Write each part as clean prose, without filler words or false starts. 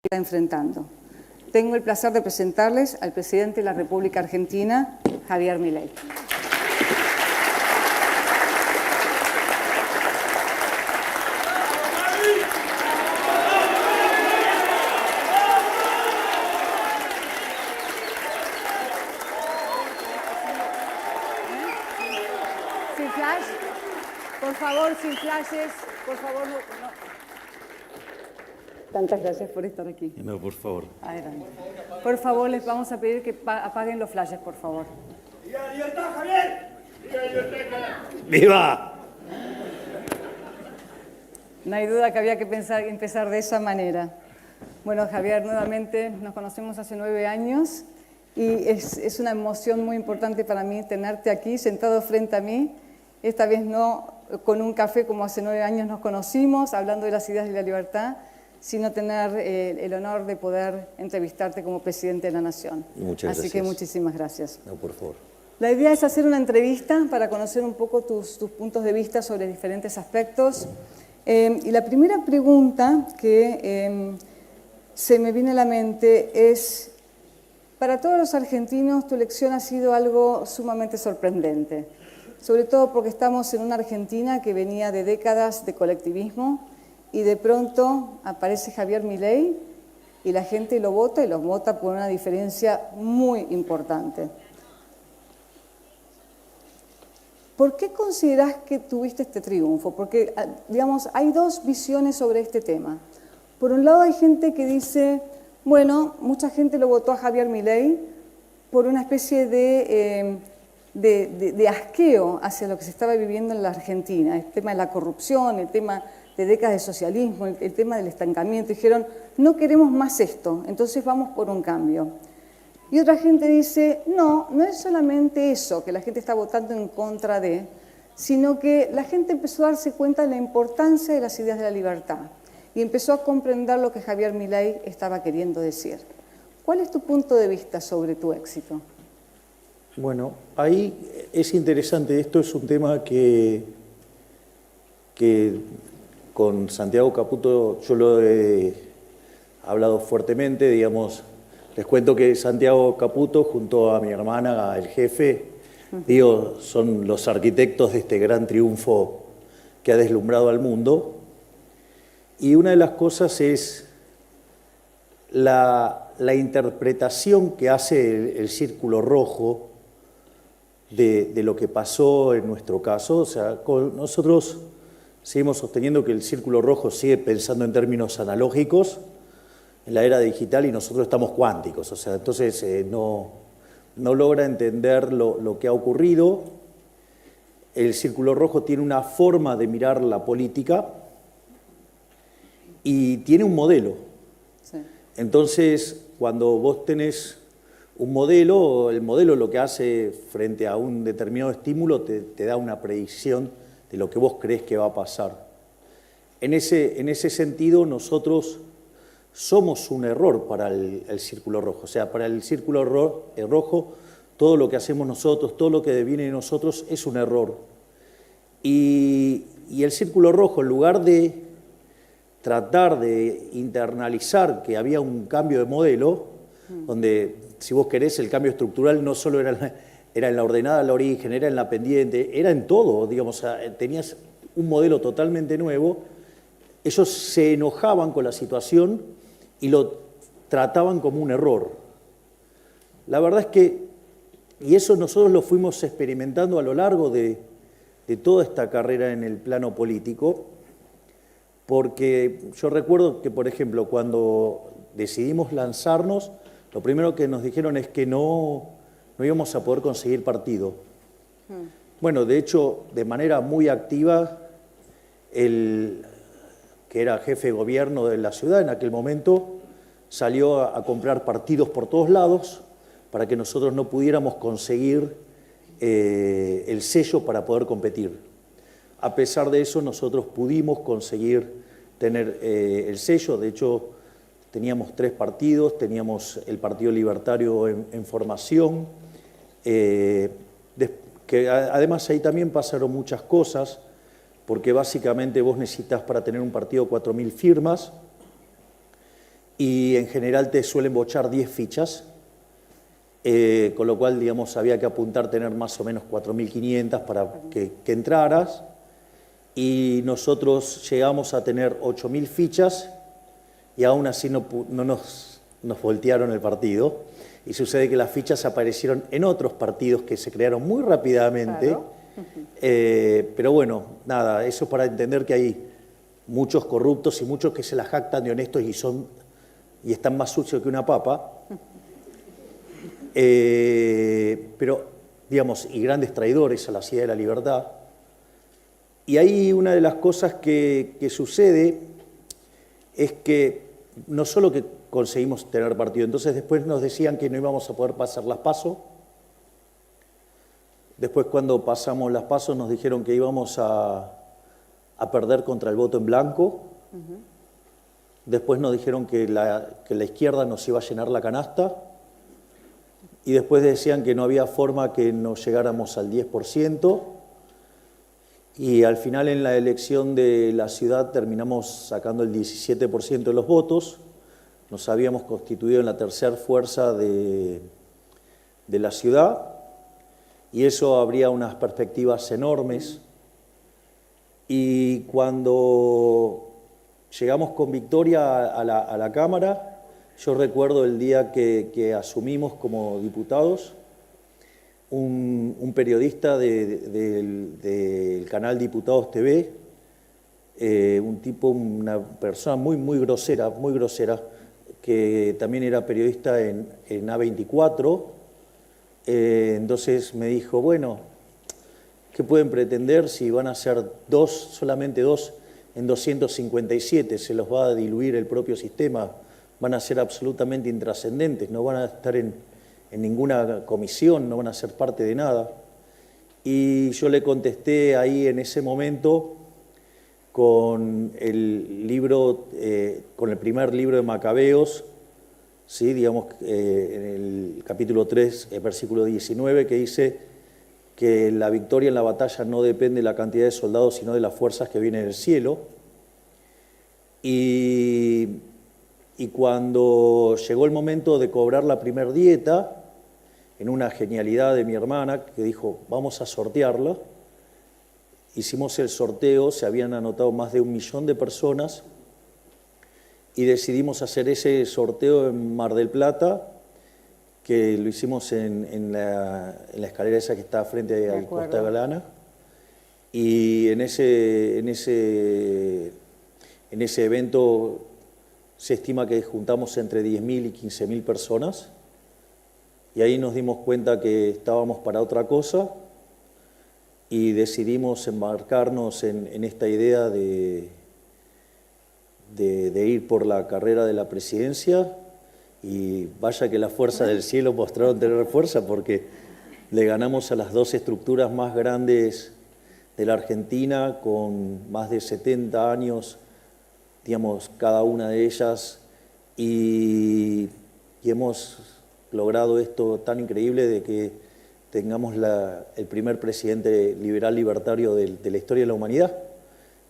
está enfrentando. Tengo el placer de presentarles al presidente de la República Argentina, Javier Milei. Sin flash, por favor, sin flashes, por favor, no. Tantas gracias por estar aquí. No, por favor. Adelante. Por favor, les vamos a pedir que apaguen los flashes, por favor. ¡Viva la libertad, Javier! ¡Viva la libertad, Javier! ¡Viva! No hay duda que había que empezar de esa manera. Bueno, Javier, nuevamente nos conocemos hace 9 años y es una emoción muy importante para mí tenerte aquí, sentado frente a mí. Esta vez no con un café como hace 9 años nos conocimos, hablando de las ideas de la libertad, sino tener el honor de poder entrevistarte como presidente de la Nación. Muchas gracias. Así que muchísimas gracias. No, por favor. La idea es hacer una entrevista para conocer un poco tus puntos de vista sobre diferentes aspectos. Y la primera pregunta que se me viene a la mente es, para todos los argentinos tu elección ha sido algo sumamente sorprendente, sobre todo porque estamos en una Argentina que venía de décadas de colectivismo, y de pronto aparece Javier Milei y la gente lo vota, y lo vota por una diferencia muy importante. ¿Por qué considerás que tuviste este triunfo? Porque, digamos, hay dos visiones sobre este tema. Por un lado hay gente que dice, bueno, mucha gente lo votó a Javier Milei por una especie de asqueo hacia lo que se estaba viviendo en la Argentina, el tema de la corrupción, el tema de décadas de socialismo, el tema del estancamiento. Dijeron, no queremos más esto, entonces vamos por un cambio. Y otra gente dice, no es solamente eso, que la gente está votando en contra de, sino que la gente empezó a darse cuenta de la importancia de las ideas de la libertad y empezó a comprender lo que Javier Milei estaba queriendo decir. ¿Cuál es tu punto de vista sobre tu éxito? Bueno, ahí es interesante. Esto es un tema que con Santiago Caputo yo lo he hablado fuertemente, digamos. Les cuento que Santiago Caputo, junto a mi hermana, el jefe, son los arquitectos de este gran triunfo que ha deslumbrado al mundo. Y una de las cosas es la interpretación que hace el Círculo Rojo de lo que pasó en nuestro caso. O sea, nosotros seguimos sosteniendo que el Círculo Rojo sigue pensando en términos analógicos en la era digital y nosotros estamos cuánticos. O sea, entonces no logra entender lo que ha ocurrido. El Círculo Rojo tiene una forma de mirar la política y tiene un modelo. Sí. Entonces, cuando vos tenés un modelo, el modelo lo que hace frente a un determinado estímulo te da una predicción de lo que vos crees que va a pasar. En ese sentido, nosotros somos un error para el Círculo Rojo. O sea, para el Círculo Rojo, todo lo que hacemos nosotros, todo lo que viene de nosotros es un error. Y el Círculo Rojo, en lugar de tratar de internalizar que había un cambio de modelo, donde, si vos querés, el cambio estructural no solo era en la ordenada al origen, era en la pendiente, era en todo, digamos, tenías un modelo totalmente nuevo. Ellos se enojaban con la situación y lo trataban como un error. La verdad es que, y eso nosotros lo fuimos experimentando a lo largo de toda esta carrera en el plano político, porque yo recuerdo que, por ejemplo, cuando decidimos lanzarnos, lo primero que nos dijeron es que no íbamos a poder conseguir partido. Bueno, de hecho, de manera muy activa, el que era jefe de gobierno de la ciudad en aquel momento, salió a comprar partidos por todos lados para que nosotros no pudiéramos conseguir el sello para poder competir. A pesar de eso, nosotros pudimos conseguir tener el sello. De hecho, teníamos 3 partidos, teníamos el Partido Libertario en formación, que además ahí también pasaron muchas cosas, porque básicamente vos necesitas para tener un partido 4.000 firmas, y en general te suelen bochar 10 fichas, con lo cual, digamos, había que apuntar a tener más o menos 4.500 para que entraras, y nosotros llegamos a tener 8.000 fichas y aún así no nos voltearon el partido. Y sucede que las fichas aparecieron en otros partidos que se crearon muy rápidamente. Claro. Pero bueno, nada, eso para entender que hay muchos corruptos y muchos que se la jactan de honestos y están más sucios que una papa. Pero, digamos, y grandes traidores a la ciudad de la libertad. Y ahí una de las cosas que sucede es que no solo que conseguimos tener partido, entonces después nos decían que no íbamos a poder pasar las PASO. Después, cuando pasamos las PASO, nos dijeron que íbamos a perder contra el voto en blanco. Después nos dijeron que la izquierda nos iba a llenar la canasta. Y después decían que no había forma que nos llegáramos al 10%. Y al final, en la elección de la ciudad, terminamos sacando el 17% de los votos. Nos habíamos constituido en la tercera fuerza de la ciudad. Y eso abría unas perspectivas enormes. Y cuando llegamos con victoria a la Cámara, yo recuerdo el día que asumimos como diputados, un periodista del canal Diputados TV, una persona muy grosera, que también era periodista en A24, entonces me dijo, bueno, ¿qué pueden pretender si van a ser solamente dos en 257? Se los va a diluir el propio sistema, van a ser absolutamente intrascendentes, no van a estar en ninguna comisión, no van a ser parte de nada. Y yo le contesté ahí en ese momento con el primer libro de Macabeos, ¿sí? Digamos, en el capítulo 3, versículo 19, que dice que la victoria en la batalla no depende de la cantidad de soldados, sino de las fuerzas que vienen del cielo. Y cuando llegó el momento de cobrar la primer dieta, en una genialidad de mi hermana, que dijo, vamos a sortearla, hicimos el sorteo, se habían anotado más de 1 millón de personas, y decidimos hacer ese sorteo en Mar del Plata, que lo hicimos en la escalera esa que está frente a Costa Galana, y en ese evento se estima que juntamos entre 10.000 y 15.000 personas, y ahí nos dimos cuenta que estábamos para otra cosa y decidimos embarcarnos en esta idea de ir por la carrera de la presidencia, y vaya que las fuerzas del cielo mostraron tener fuerza, porque le ganamos a las 2 estructuras más grandes de la Argentina, con más de 70 años, digamos, cada una de ellas, y hemos logrado esto tan increíble de que tengamos el primer presidente liberal libertario de la historia de la humanidad,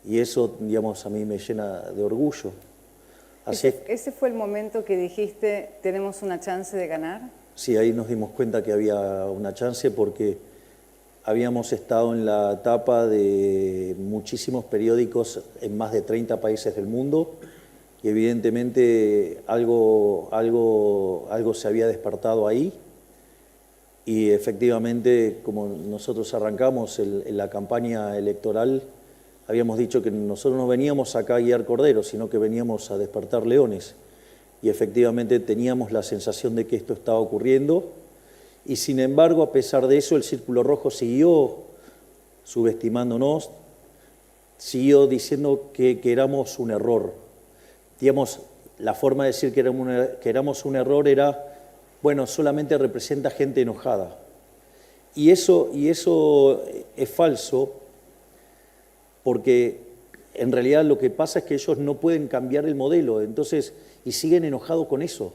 y eso, digamos, a mí me llena de orgullo. ¿Ese fue el momento que dijiste, tenemos una chance de ganar? Sí, ahí nos dimos cuenta que había una chance, porque habíamos estado en la etapa de muchísimos periódicos en más de 30 países del mundo, y evidentemente algo se había despertado ahí, y efectivamente, como nosotros arrancamos en la campaña electoral, habíamos dicho que nosotros no veníamos acá a guiar corderos, sino que veníamos a despertar leones, y efectivamente teníamos la sensación de que esto estaba ocurriendo, y sin embargo, a pesar de eso, el Círculo Rojo siguió subestimándonos, siguió diciendo que éramos un error. Digamos, la forma de decir que éramos un error era, bueno, solamente representa gente enojada. Y eso es falso, porque en realidad lo que pasa es que ellos no pueden cambiar el modelo, entonces, y siguen enojados con eso.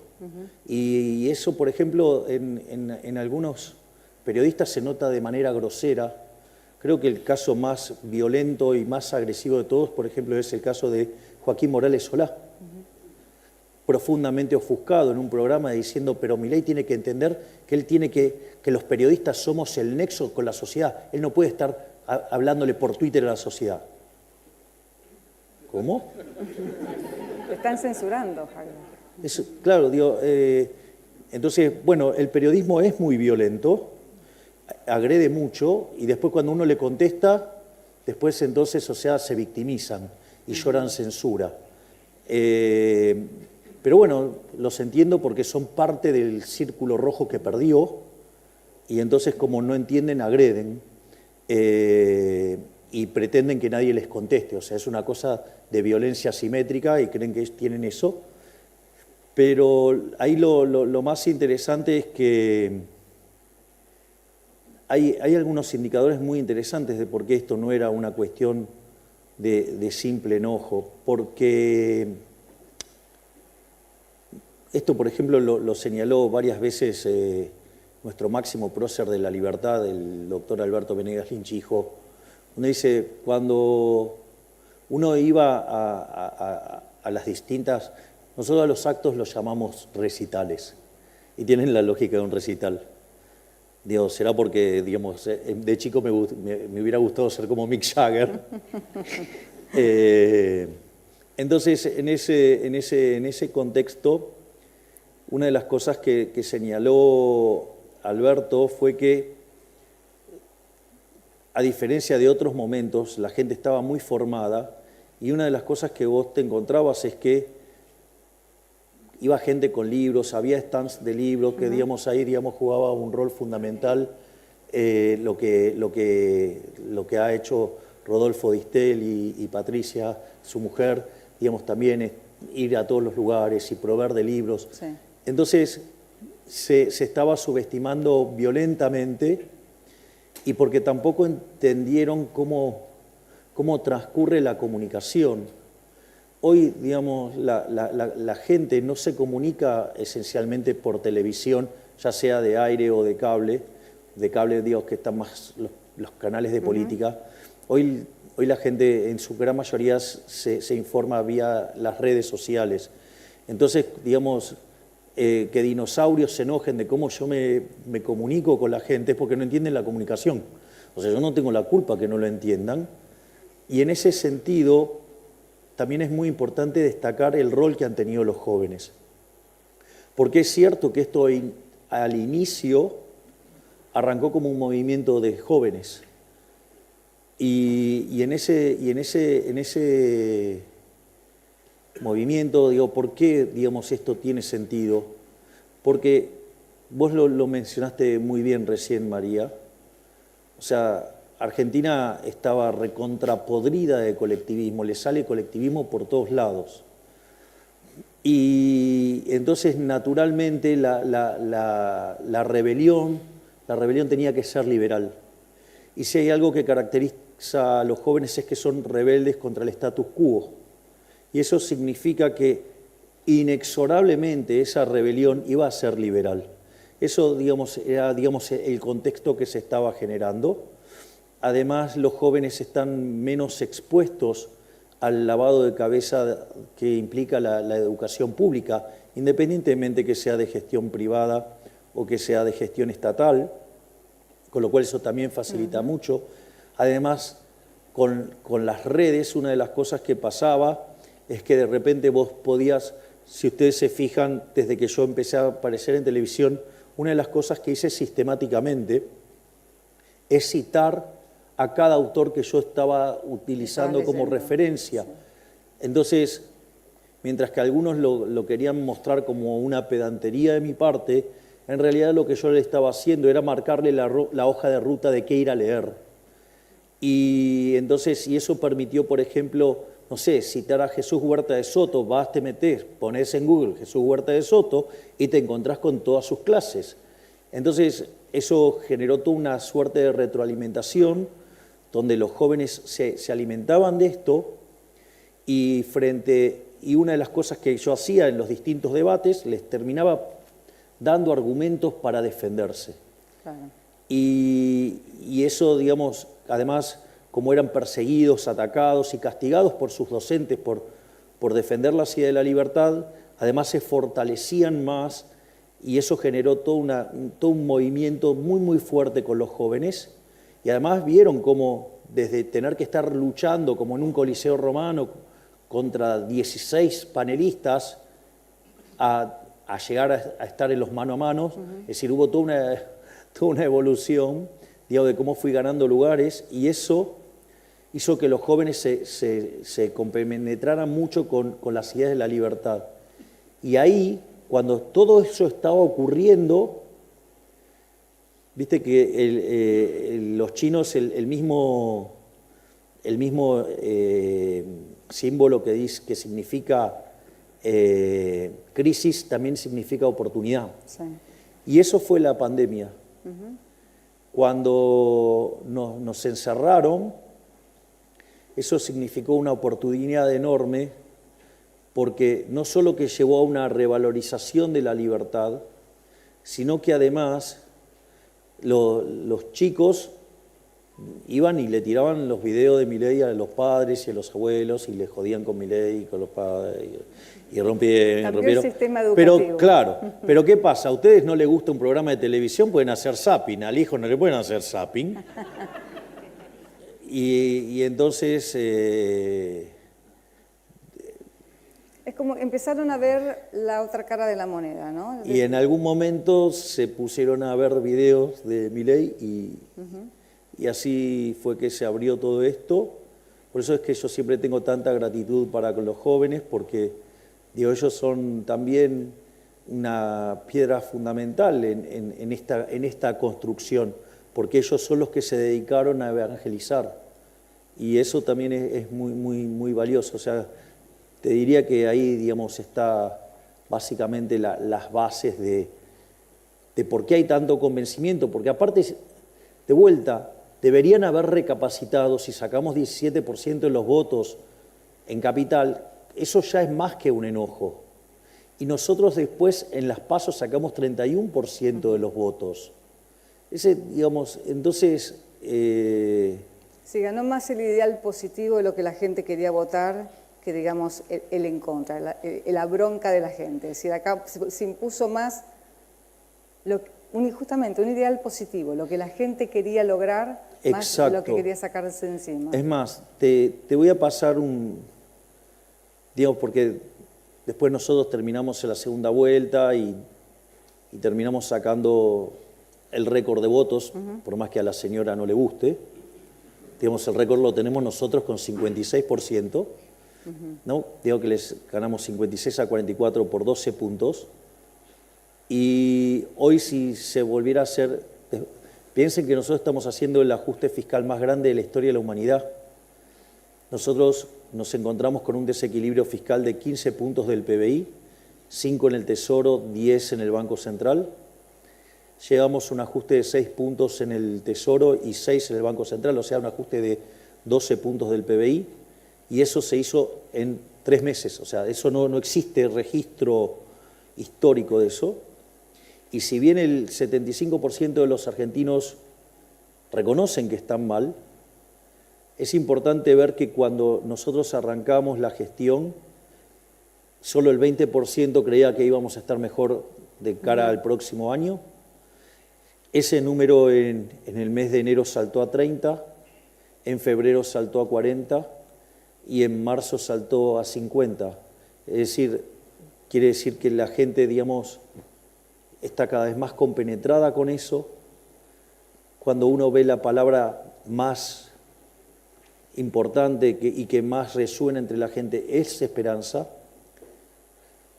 Y eso, por ejemplo, en algunos periodistas se nota de manera grosera. Creo que el caso más violento y más agresivo de todos, por ejemplo, es el caso de Joaquín Morales Solá. profundamente ofuscado en un programa diciendo, pero Milei tiene que entender que él tiene que los periodistas somos el nexo con la sociedad. Él no puede estar hablándole por Twitter a la sociedad. ¿Cómo? Te están censurando, Javier. Eso, claro, digo, entonces, bueno, el periodismo es muy violento, agrede mucho, y después cuando uno le contesta, después entonces, o sea, se victimizan y lloran censura. Pero bueno, los entiendo porque son parte del círculo rojo que perdió, y entonces como no entienden, agreden, y pretenden que nadie les conteste. O sea, es una cosa de violencia asimétrica y creen que tienen eso. Pero ahí lo más interesante es que hay algunos indicadores muy interesantes de por qué esto no era una cuestión de simple enojo. Porque esto, por ejemplo, lo señaló varias veces nuestro máximo prócer de la libertad, el doctor Alberto Venegas Lynch, dijo, donde dice, cuando uno iba a las distintas... Nosotros a los actos los llamamos recitales, y tienen la lógica de un recital. Digo, será porque, digamos, de chico me hubiera gustado ser como Mick Jagger. Entonces, en ese contexto, una de las cosas que señaló Alberto fue que, a diferencia de otros momentos, la gente estaba muy formada, y una de las cosas que vos te encontrabas es que iba gente con libros, había stands de libros que, digamos, ahí, digamos, jugaba un rol fundamental lo que ha hecho Rodolfo Distel y Patricia, su mujer, digamos, también es ir a todos los lugares y proveer de libros. Sí. Entonces, se estaba subestimando violentamente y porque tampoco entendieron cómo transcurre la comunicación. Hoy, digamos, la gente no se comunica esencialmente por televisión, ya sea de aire o de cable, digo, que están más los canales de política. Hoy la gente, en su gran mayoría, se informa vía las redes sociales. Entonces, digamos, que dinosaurios se enojen de cómo yo me comunico con la gente es porque no entienden la comunicación. O sea, yo no tengo la culpa que no lo entiendan. Y en ese sentido, también es muy importante destacar el rol que han tenido los jóvenes. Porque es cierto que esto al inicio arrancó como un movimiento de jóvenes. Y en ese movimiento, digo, ¿por qué, digamos, esto tiene sentido? Porque vos lo mencionaste muy bien recién, María. O sea, Argentina estaba recontrapodrida de colectivismo, le sale colectivismo por todos lados. Y entonces, naturalmente, la rebelión tenía que ser liberal. Y si hay algo que caracteriza a los jóvenes es que son rebeldes contra el status quo. Y eso significa que inexorablemente esa rebelión iba a ser liberal. Eso, digamos, era, digamos, el contexto que se estaba generando. Además, los jóvenes están menos expuestos al lavado de cabeza que implica la educación pública, independientemente que sea de gestión privada o que sea de gestión estatal, con lo cual eso también facilita mucho. Además, con las redes, una de las cosas que pasaba es que de repente vos podías, si ustedes se fijan, desde que yo empecé a aparecer en televisión, una de las cosas que hice sistemáticamente es citar a cada autor que yo estaba utilizando como referencia. Sí. Entonces, mientras que algunos lo querían mostrar como una pedantería de mi parte, en realidad lo que yo le estaba haciendo era marcarle la hoja de ruta de qué ir a leer. Y entonces, y eso permitió, por ejemplo, no sé, citar a Jesús Huerta de Soto, te metés, ponés en Google Jesús Huerta de Soto y te encontrás con todas sus clases. Entonces, eso generó toda una suerte de retroalimentación donde los jóvenes se alimentaban de esto y una de las cosas que yo hacía en los distintos debates, les terminaba dando argumentos para defenderse. Claro. Y eso, digamos, además, como eran perseguidos, atacados y castigados por sus docentes por defender las ideas de la libertad, además se fortalecían más y eso generó todo un movimiento muy, muy fuerte con los jóvenes. Y además vieron cómo desde tener que estar luchando como en un coliseo romano contra 16 panelistas a llegar a estar en los mano a mano, es decir, hubo toda una evolución, digamos, de cómo fui ganando lugares y eso hizo que los jóvenes se compenetraran mucho con las ideas de la libertad. Y ahí, cuando todo eso estaba ocurriendo, viste que los chinos, el mismo símbolo que significa crisis, también significa oportunidad. Sí. Y eso fue la pandemia. Cuando nos encerraron, eso significó una oportunidad enorme, porque no solo que llevó a una revalorización de la libertad, sino que además los chicos iban y le tiraban los videos de Milei a los padres y a los abuelos y le jodían con Milei y con los padres y rompieron. El sistema educativo. Pero claro, pero ¿qué pasa? ¿A ustedes no les gusta un programa de televisión? Pueden hacer zapping, al hijo no le pueden hacer zapping. Y entonces es como empezaron a ver la otra cara de la moneda, ¿no? Y en algún momento se pusieron a ver videos de Milei y así fue que se abrió todo esto. Por eso es que yo siempre tengo tanta gratitud para los jóvenes, porque digo, ellos son también una piedra fundamental en esta construcción, porque ellos son los que se dedicaron a evangelizar. Y eso también es muy, muy, muy valioso. O sea, te diría que ahí, digamos, está básicamente las bases de por qué hay tanto convencimiento, porque aparte, de vuelta, deberían haber recapacitado. Si sacamos 17% de los votos en Capital, eso ya es más que un enojo. Y nosotros después en las PASO sacamos 31% de los votos. Digamos, entonces... Sí, ganó más el ideal positivo de lo que la gente quería votar que, digamos, el en contra, la bronca de la gente. Es decir, acá se impuso más justamente un ideal positivo, lo que la gente quería lograr, más de lo que quería sacarse de encima. Es más, te voy a pasar digamos, porque después nosotros terminamos en la segunda vuelta y terminamos sacando el récord de votos, por más que a la señora no le guste. Digamos, el récord lo tenemos nosotros con 56%, ¿no? Digo que les ganamos 56 a 44 por 12 puntos. Y hoy si se volviera a hacer, piensen que nosotros estamos haciendo el ajuste fiscal más grande de la historia de la humanidad. Nosotros nos encontramos con un desequilibrio fiscal de 15 puntos del PBI, 5 en el Tesoro, 10 en el Banco Central. Llegamos a un ajuste de 6 puntos en el Tesoro y 6 en el Banco Central, o sea, un ajuste de 12 puntos del PBI, y eso se hizo en 3 meses, o sea, eso no existe registro histórico de eso. Y si bien el 75% de los argentinos reconocen que están mal, es importante ver que cuando nosotros arrancamos la gestión, solo el 20% creía que íbamos a estar mejor de cara al próximo año. Ese número en el mes de enero saltó a 30, en febrero saltó a 40 y en marzo saltó a 50. Es decir, quiere decir que la gente, digamos, está cada vez más compenetrada con eso. Cuando uno ve la palabra más importante y que más resuena entre la gente es esperanza.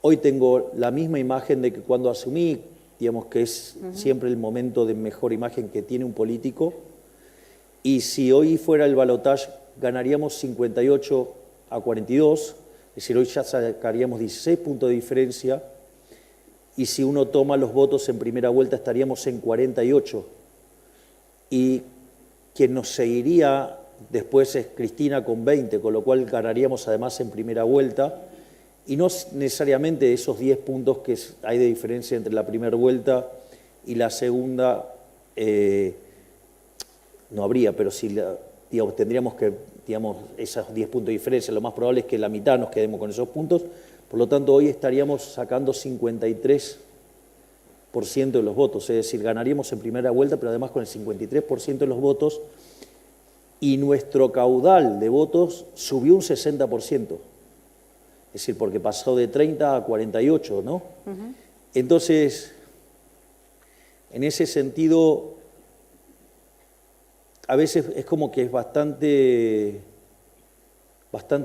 Hoy tengo la misma imagen de que cuando asumí, digamos que es siempre el momento de mejor imagen que tiene un político, y si hoy fuera el balotaje ganaríamos 58 a 42, es decir, hoy ya sacaríamos 16 puntos de diferencia, y si uno toma los votos en primera vuelta estaríamos en 48, y quien nos seguiría después es Cristina con 20, con lo cual ganaríamos además en primera vuelta, y no necesariamente esos 10 puntos que hay de diferencia entre la primera vuelta y la segunda no habría, pero si digamos, tendríamos que, digamos, esos 10 puntos de diferencia, lo más probable es que la mitad nos quedemos con esos puntos, Por lo tanto, hoy estaríamos sacando 53% de los votos, es decir, ganaríamos en primera vuelta, pero además con el 53% de los votos, y nuestro caudal de votos subió un 60%. Es decir, porque pasó de 30 a 48, ¿no? Entonces, en ese sentido, a veces es como que es bastante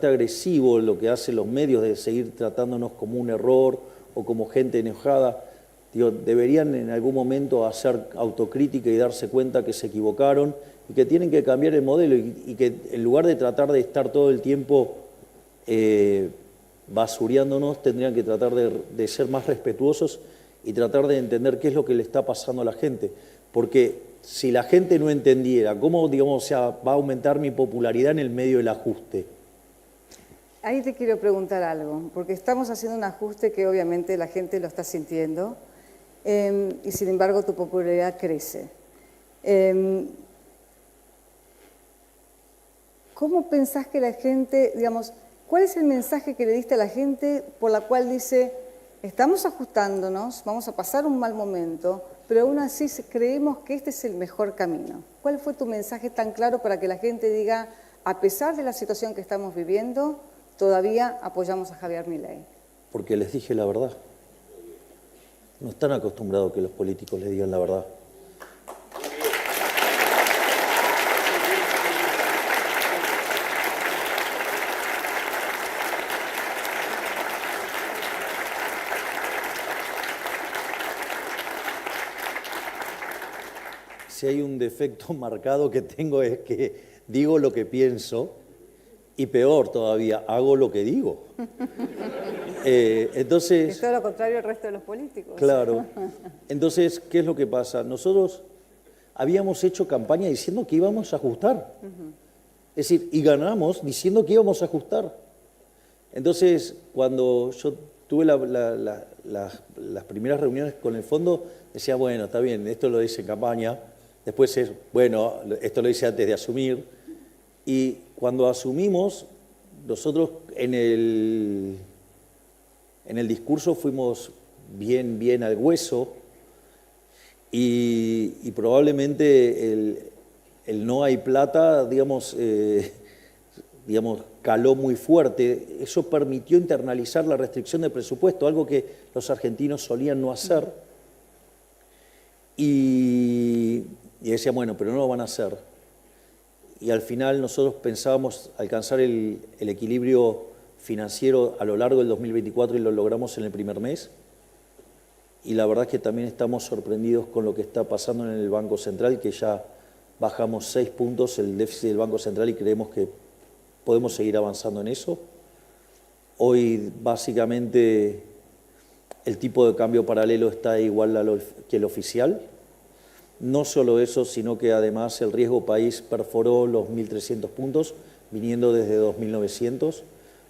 agresivo lo que hacen los medios de seguir tratándonos como un error o como gente enojada. Digo, deberían en algún momento hacer autocrítica y darse cuenta que se equivocaron y que tienen que cambiar el modelo y que en lugar de tratar de estar todo el tiempo basureándonos, tendrían que tratar de ser más respetuosos y tratar de entender qué es lo que le está pasando a la gente. Porque si la gente no entendiera cómo, digamos, o sea, va a aumentar mi popularidad en el medio del ajuste. Ahí te quiero preguntar algo, porque estamos haciendo un ajuste que obviamente la gente lo está sintiendo y sin embargo tu popularidad crece. ¿Cómo pensás que la gente, digamos, cuál es el mensaje que le diste a la gente por la cual dice, estamos ajustándonos, vamos a pasar un mal momento, pero aún así creemos que este es el mejor camino? ¿Cuál fue tu mensaje tan claro para que la gente diga, a pesar de la situación que estamos viviendo, todavía apoyamos a Javier Milei? Porque les dije la verdad. No están acostumbrados a que los políticos les digan la verdad. Si hay un defecto marcado que tengo es que digo lo que pienso y peor todavía, hago lo que digo. Entonces, es todo lo contrario al resto de los políticos. Claro. Entonces, ¿qué es lo que pasa? Nosotros habíamos hecho campaña diciendo que íbamos a ajustar. Es decir, y ganamos diciendo que íbamos a ajustar. Entonces, cuando yo tuve las primeras reuniones con el fondo, decía, bueno, está bien, esto lo dice en campaña. Después es, bueno, esto lo hice antes de asumir. Y cuando asumimos, nosotros en el discurso fuimos bien al hueso y probablemente el no hay plata, digamos, caló muy fuerte. Eso permitió internalizar la restricción de presupuesto, algo que los argentinos solían no hacer. Y decían, bueno, pero no lo van a hacer. Y al final nosotros pensábamos alcanzar el equilibrio financiero a lo largo del 2024 y lo logramos en el primer mes. Y la verdad es que también estamos sorprendidos con lo que está pasando en el Banco Central, que ya bajamos 6 puntos el déficit del Banco Central y creemos que podemos seguir avanzando en eso. Hoy básicamente el tipo de cambio paralelo está igual que el oficial. No solo eso, sino que además el riesgo país perforó los 1.300 puntos, viniendo desde 2.900.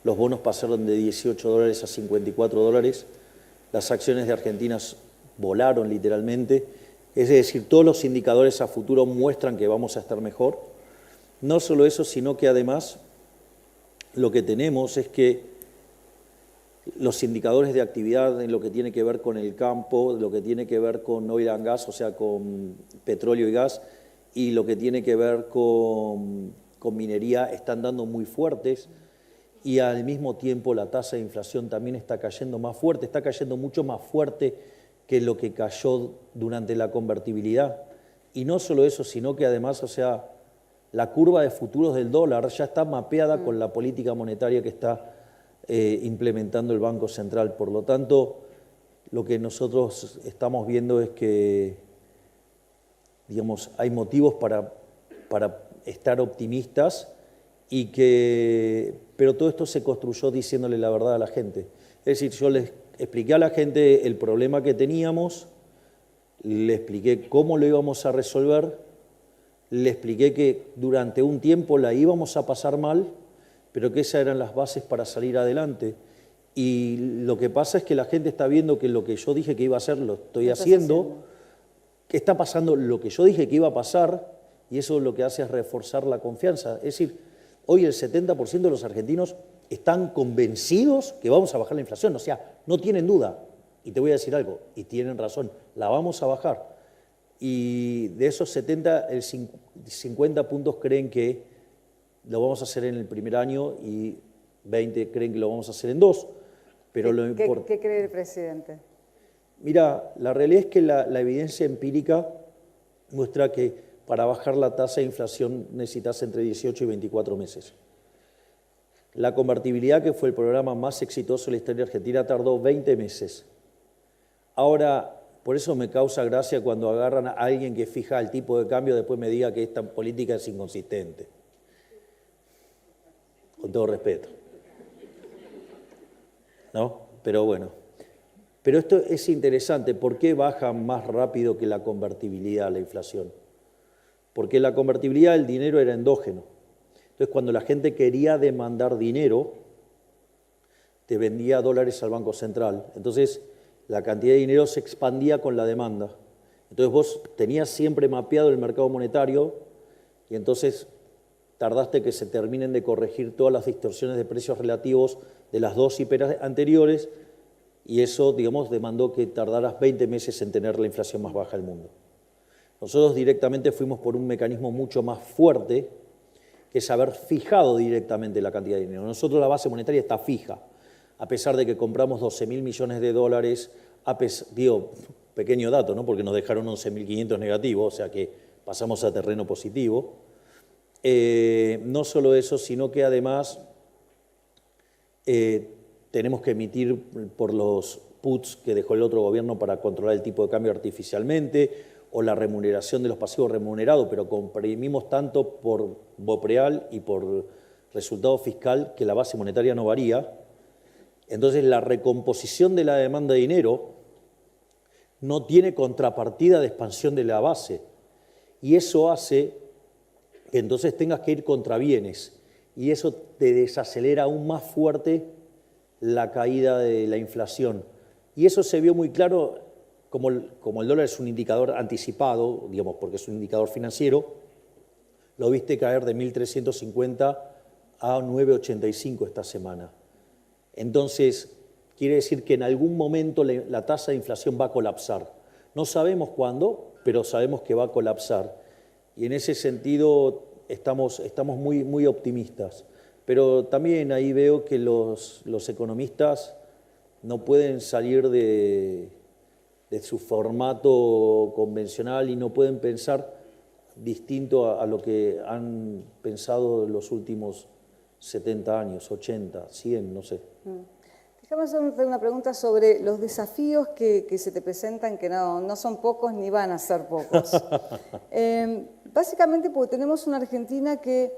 Los bonos pasaron de $18 a $54. Las acciones de Argentina volaron literalmente. Es decir, todos los indicadores a futuro muestran que vamos a estar mejor. No solo eso, sino que además lo que tenemos es que los indicadores de actividad en lo que tiene que ver con el campo, lo que tiene que ver con oil and gas, o sea, con petróleo y gas, y lo que tiene que ver con minería, están dando muy fuertes, y al mismo tiempo la tasa de inflación también está cayendo más fuerte, está cayendo mucho más fuerte que lo que cayó durante la convertibilidad. Y no solo eso, sino que además, o sea, la curva de futuros del dólar ya está mapeada con la política monetaria que está implementando el Banco Central. Por lo tanto, lo que nosotros estamos viendo es que, digamos, hay motivos para estar optimistas pero todo esto se construyó diciéndole la verdad a la gente. Es decir, yo les expliqué a la gente el problema que teníamos, le expliqué cómo lo íbamos a resolver, le expliqué que durante un tiempo la íbamos a pasar mal, pero que esas eran las bases para salir adelante. Y lo que pasa es que la gente está viendo que lo que yo dije que iba a hacer lo estoy haciendo, que está pasando lo que yo dije que iba a pasar, y eso lo que hace es reforzar la confianza. Es decir, hoy el 70% de los argentinos están convencidos que vamos a bajar la inflación, o sea, no tienen duda. Y te voy a decir algo, y tienen razón, la vamos a bajar. Y de esos 70, el 50 puntos creen que lo vamos a hacer en el primer año y 20 creen que lo vamos a hacer en 2. Pero ¿Qué cree el presidente? Mira, la realidad es que la evidencia empírica muestra que para bajar la tasa de inflación necesitas entre 18 y 24 meses. La convertibilidad, que fue el programa más exitoso de la historia argentina, tardó 20 meses. Ahora, por eso me causa gracia cuando agarran a alguien que fija el tipo de cambio, después me diga que esta política es inconsistente. Con todo respeto. ¿No? Pero bueno. Pero esto es interesante. ¿Por qué baja más rápido que la convertibilidad la inflación? Porque la convertibilidad del dinero era endógeno. Entonces, cuando la gente quería demandar dinero, te vendía dólares al Banco Central. Entonces, la cantidad de dinero se expandía con la demanda. Entonces, vos tenías siempre mapeado el mercado monetario y entonces tardaste que se terminen de corregir todas las distorsiones de precios relativos de las dos hiperas anteriores y eso, digamos, demandó que tardaras 20 meses en tener la inflación más baja del mundo. Nosotros directamente fuimos por un mecanismo mucho más fuerte, que es haber fijado directamente la cantidad de dinero. Nosotros la base monetaria está fija, a pesar de que compramos 12.000 millones de dólares, digo, pequeño dato, ¿no? Porque nos dejaron 11.500 negativos, o sea que pasamos a terreno positivo. No solo eso, sino que además tenemos que emitir por los puts que dejó el otro gobierno para controlar el tipo de cambio artificialmente, o la remuneración de los pasivos remunerados, pero comprimimos tanto por BOPREAL y por resultado fiscal que la base monetaria no varía. Entonces, la recomposición de la demanda de dinero no tiene contrapartida de expansión de la base. Y eso hace que entonces tengas que ir contra bienes. Y eso te desacelera aún más fuerte la caída de la inflación. Y eso se vio muy claro, como el dólar es un indicador anticipado, digamos, porque es un indicador financiero, lo viste caer de 1.350 a 9.85 esta semana. Entonces, quiere decir que en algún momento la tasa de inflación va a colapsar. No sabemos cuándo, pero sabemos que va a colapsar. Y en ese sentido estamos muy, muy optimistas. Pero también ahí veo que los economistas no pueden salir de su formato convencional y no pueden pensar distinto a lo que han pensado los últimos 70 años, 80, 100, no sé. Déjame hacerte una pregunta sobre los desafíos que se te presentan, que no son pocos ni van a ser pocos. Básicamente porque tenemos una Argentina que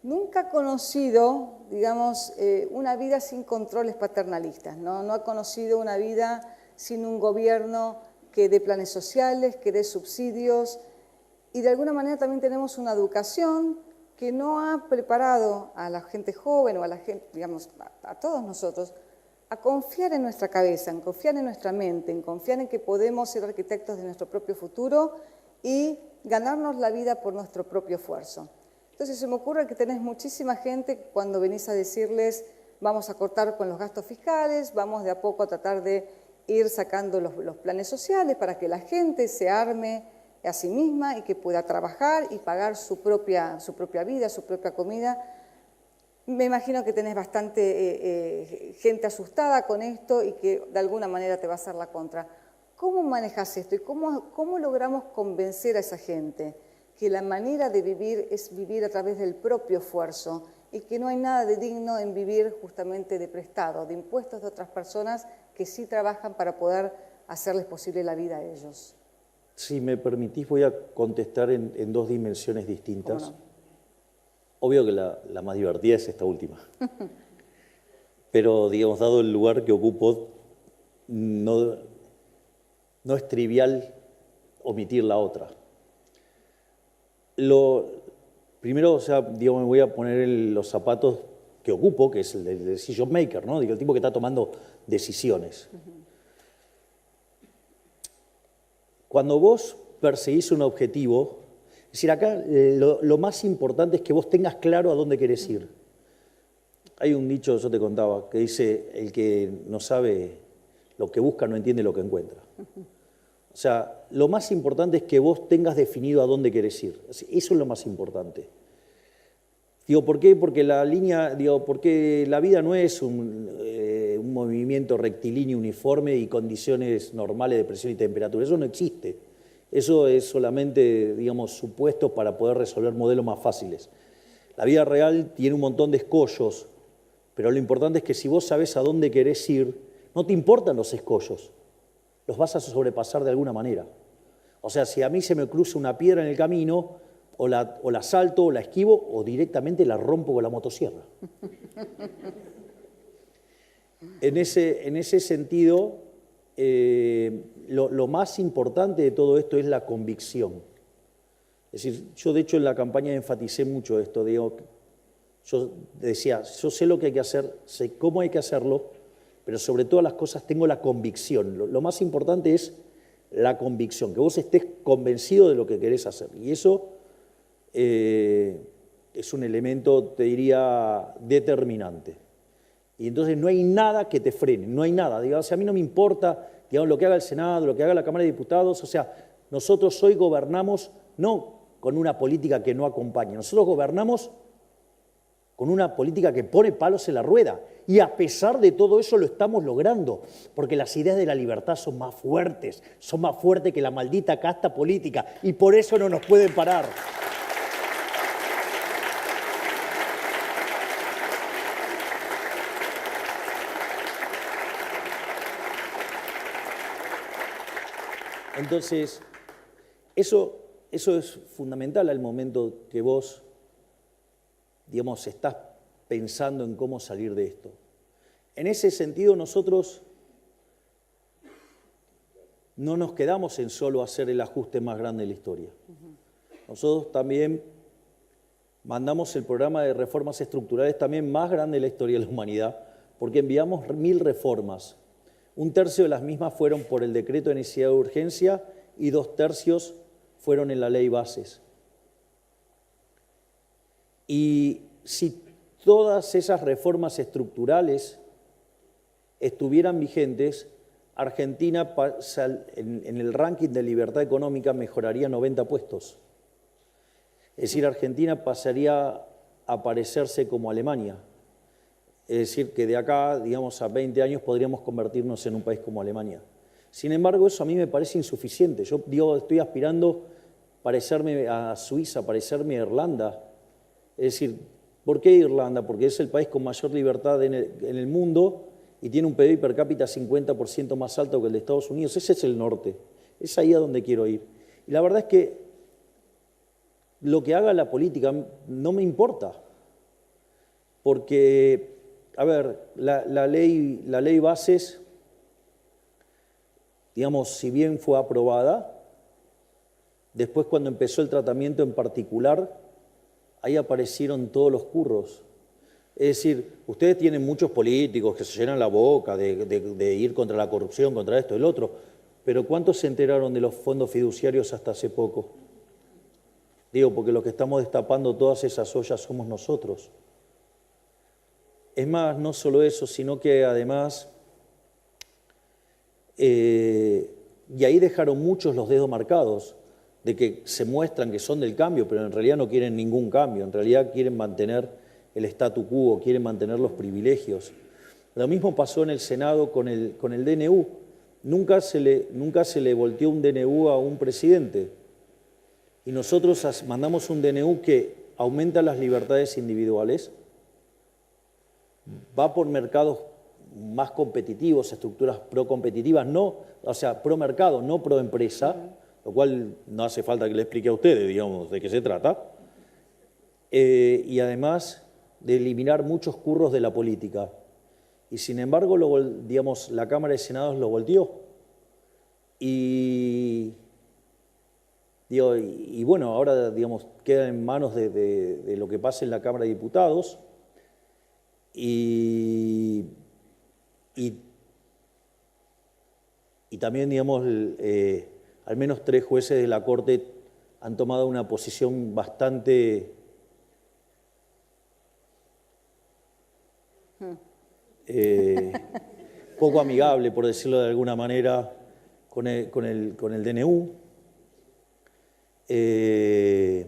nunca ha conocido, digamos, una vida sin controles paternalistas, no ha conocido una vida sin un gobierno que dé planes sociales, que dé subsidios, y de alguna manera también tenemos una educación que no ha preparado a la gente joven o a la gente, digamos, a todos nosotros, a confiar en nuestra cabeza, en confiar en nuestra mente, en confiar en que podemos ser arquitectos de nuestro propio futuro y ganarnos la vida por nuestro propio esfuerzo. Entonces se me ocurre que tenés muchísima gente cuando venís a decirles vamos a cortar con los gastos fiscales, vamos de a poco a tratar de ir sacando los planes sociales para que la gente se arme a sí misma y que pueda trabajar y pagar su propia vida, su propia comida. Me imagino que tenés bastante gente asustada con esto y que de alguna manera te va a hacer la contra. ¿Cómo manejas esto y cómo logramos convencer a esa gente que la manera de vivir es vivir a través del propio esfuerzo y que no hay nada de digno en vivir justamente de prestado, de impuestos de otras personas que sí trabajan para poder hacerles posible la vida a ellos? Si me permitís, voy a contestar en dos dimensiones distintas. ¿Cómo no? Obvio que la más divertida es esta última. Pero, digamos, dado el lugar que ocupo, no es trivial omitir la otra. Primero, o sea, digamos, me voy a poner en los zapatos que ocupo, que es el del decision maker, ¿no? Digo, el tipo que está tomando decisiones. Cuando vos perseguís un objetivo, es decir, acá lo más importante es que vos tengas claro a dónde querés ir. Hay un dicho, yo te contaba, que dice, el que no sabe lo que busca no entiende lo que encuentra. O sea, lo más importante es que vos tengas definido a dónde querés ir. Eso es lo más importante. Digo, ¿por qué? Porque porque la vida no es un movimiento rectilíneo uniforme y condiciones normales de presión y temperatura. Eso no existe. Eso es solamente, digamos, supuesto para poder resolver modelos más fáciles. La vida real tiene un montón de escollos, pero lo importante es que si vos sabés a dónde querés ir, no te importan los escollos, los vas a sobrepasar de alguna manera. O sea, si a mí se me cruza una piedra en el camino, o la salto, o la esquivo, o directamente la rompo con la motosierra. En ese sentido, lo más importante de todo esto es la convicción. Es decir, yo de hecho en la campaña enfaticé mucho esto, yo decía, yo sé lo que hay que hacer, sé cómo hay que hacerlo, pero sobre todas las cosas tengo la convicción. Lo más importante es la convicción, que vos estés convencido de lo que querés hacer. Y eso es un elemento, te diría, determinante. Y entonces no hay nada que te frene, no hay nada. Digamos, o sea, a mí no me importa, digamos, lo que haga el Senado, lo que haga la Cámara de Diputados. O sea, nosotros hoy gobernamos no con una política que no acompaña, nosotros gobernamos con una política que pone palos en la rueda. Y a pesar de todo eso lo estamos logrando, porque las ideas de la libertad son más fuertes que la maldita casta política, y por eso no nos pueden parar. Entonces, eso es fundamental al momento que vos, digamos, estás pensando en cómo salir de esto. En ese sentido, nosotros no nos quedamos en solo hacer el ajuste más grande de la historia. Nosotros también mandamos el programa de reformas estructurales también más grande de la historia de la humanidad, porque enviamos 1000 reformas. 1/3 de las mismas fueron por el decreto de necesidad de urgencia y 2/3 fueron en la ley bases. Y si todas esas reformas estructurales estuvieran vigentes, Argentina en el ranking de libertad económica mejoraría 90 puestos. Es decir, Argentina pasaría a parecerse como Alemania. Es decir, que de acá, digamos, a 20 años podríamos convertirnos en un país como Alemania. Sin embargo, eso a mí me parece insuficiente. Yo estoy aspirando a parecerme a Suiza, a parecerme a Irlanda. Es decir, ¿por qué Irlanda? Porque es el país con mayor libertad en el mundo y tiene un PIB per cápita 50% más alto que el de Estados Unidos. Ese es el norte. Es ahí a donde quiero ir. Y la verdad es que lo que haga la política no me importa. Porque, a ver, la ley bases, digamos, si bien fue aprobada, después cuando empezó el tratamiento en particular, ahí aparecieron todos los curros. Es decir, ustedes tienen muchos políticos que se llenan la boca de ir contra la corrupción, contra esto, el otro, pero ¿cuántos se enteraron de los fondos fiduciarios hasta hace poco? Digo, porque los que estamos destapando todas esas ollas somos nosotros. Es más, no solo eso, sino que además, y ahí dejaron muchos los dedos marcados, de que se muestran que son del cambio, pero en realidad no quieren ningún cambio, en realidad quieren mantener el statu quo, quieren mantener los privilegios. Lo mismo pasó en el Senado con el DNU. Nunca se le volteó un DNU a un presidente. Y nosotros mandamos un DNU que aumenta las libertades individuales, va por mercados más competitivos, estructuras pro-competitivas, pro-mercado, no pro-empresa, lo cual no hace falta que le explique a ustedes, digamos, de qué se trata, y además de eliminar muchos curros de la política. Y sin embargo, la Cámara de Senados lo volteó. Y bueno, ahora, queda en manos de lo que pase en la Cámara de Diputados. Y también, al menos 3 jueces de la Corte han tomado una posición bastante poco amigable, por decirlo de alguna manera, con el DNU. Y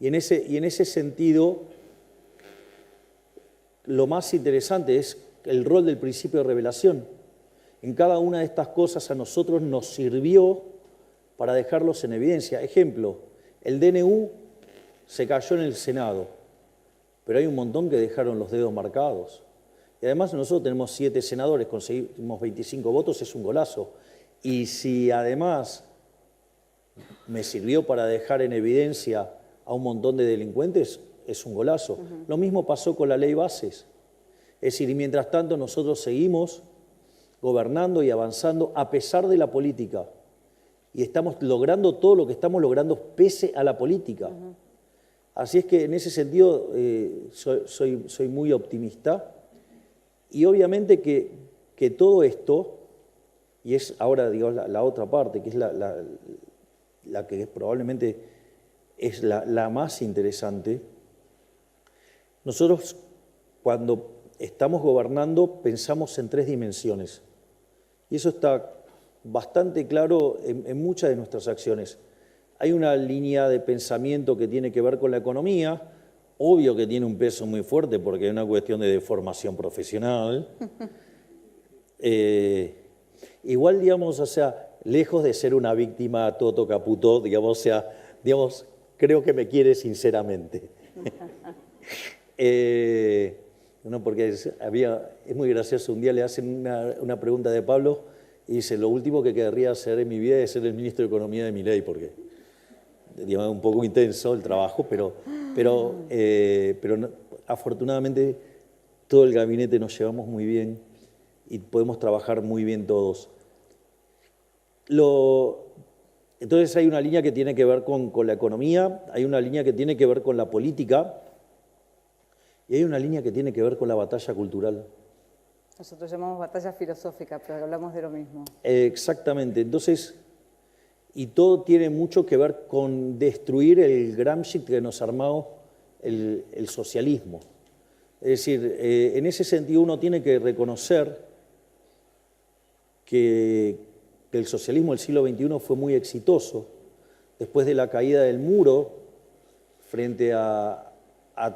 en ese sentido, lo más interesante es el rol del principio de revelación. En cada una de estas cosas a nosotros nos sirvió para dejarlos en evidencia. Ejemplo, el DNU se cayó en el Senado, pero hay un montón que dejaron los dedos marcados. Y además nosotros tenemos 7 senadores, conseguimos 25 votos, es un golazo. Y si además me sirvió para dejar en evidencia a un montón de delincuentes, es un golazo. Lo mismo pasó con la ley Bases. Es decir, y mientras tanto nosotros seguimos gobernando y avanzando a pesar de la política. Y estamos logrando todo lo que estamos logrando pese a la política. Así es que en ese sentido soy muy optimista. Y obviamente que todo esto, y es ahora digamos, la otra parte, que es la que probablemente es la más interesante, nosotros cuando estamos gobernando pensamos en 3 dimensiones. Y eso está bastante claro en muchas de nuestras acciones. Hay una línea de pensamiento que tiene que ver con la economía, obvio que tiene un peso muy fuerte porque es una cuestión de formación profesional. Igual, digamos, o sea, lejos de ser una víctima toto caputó, digamos, o sea, digamos, creo que me quiere sinceramente. No, porque es muy gracioso, un día le hacen una pregunta de Pablo y dice, lo último que querría hacer en mi vida es ser el ministro de Economía de Milei, porque digamos, es un poco intenso el trabajo, pero afortunadamente todo el gabinete nos llevamos muy bien y podemos trabajar muy bien todos. Entonces hay una línea que tiene que ver con la economía, hay una línea que tiene que ver con la política y hay una línea que tiene que ver con la batalla cultural. Nosotros llamamos batalla filosófica, pero hablamos de lo mismo. Exactamente. Entonces, y todo tiene mucho que ver con destruir el Gramsci que nos armó el socialismo. Es decir, en ese sentido uno tiene que reconocer que el socialismo del siglo XXI fue muy exitoso. Después de la caída del muro, frente a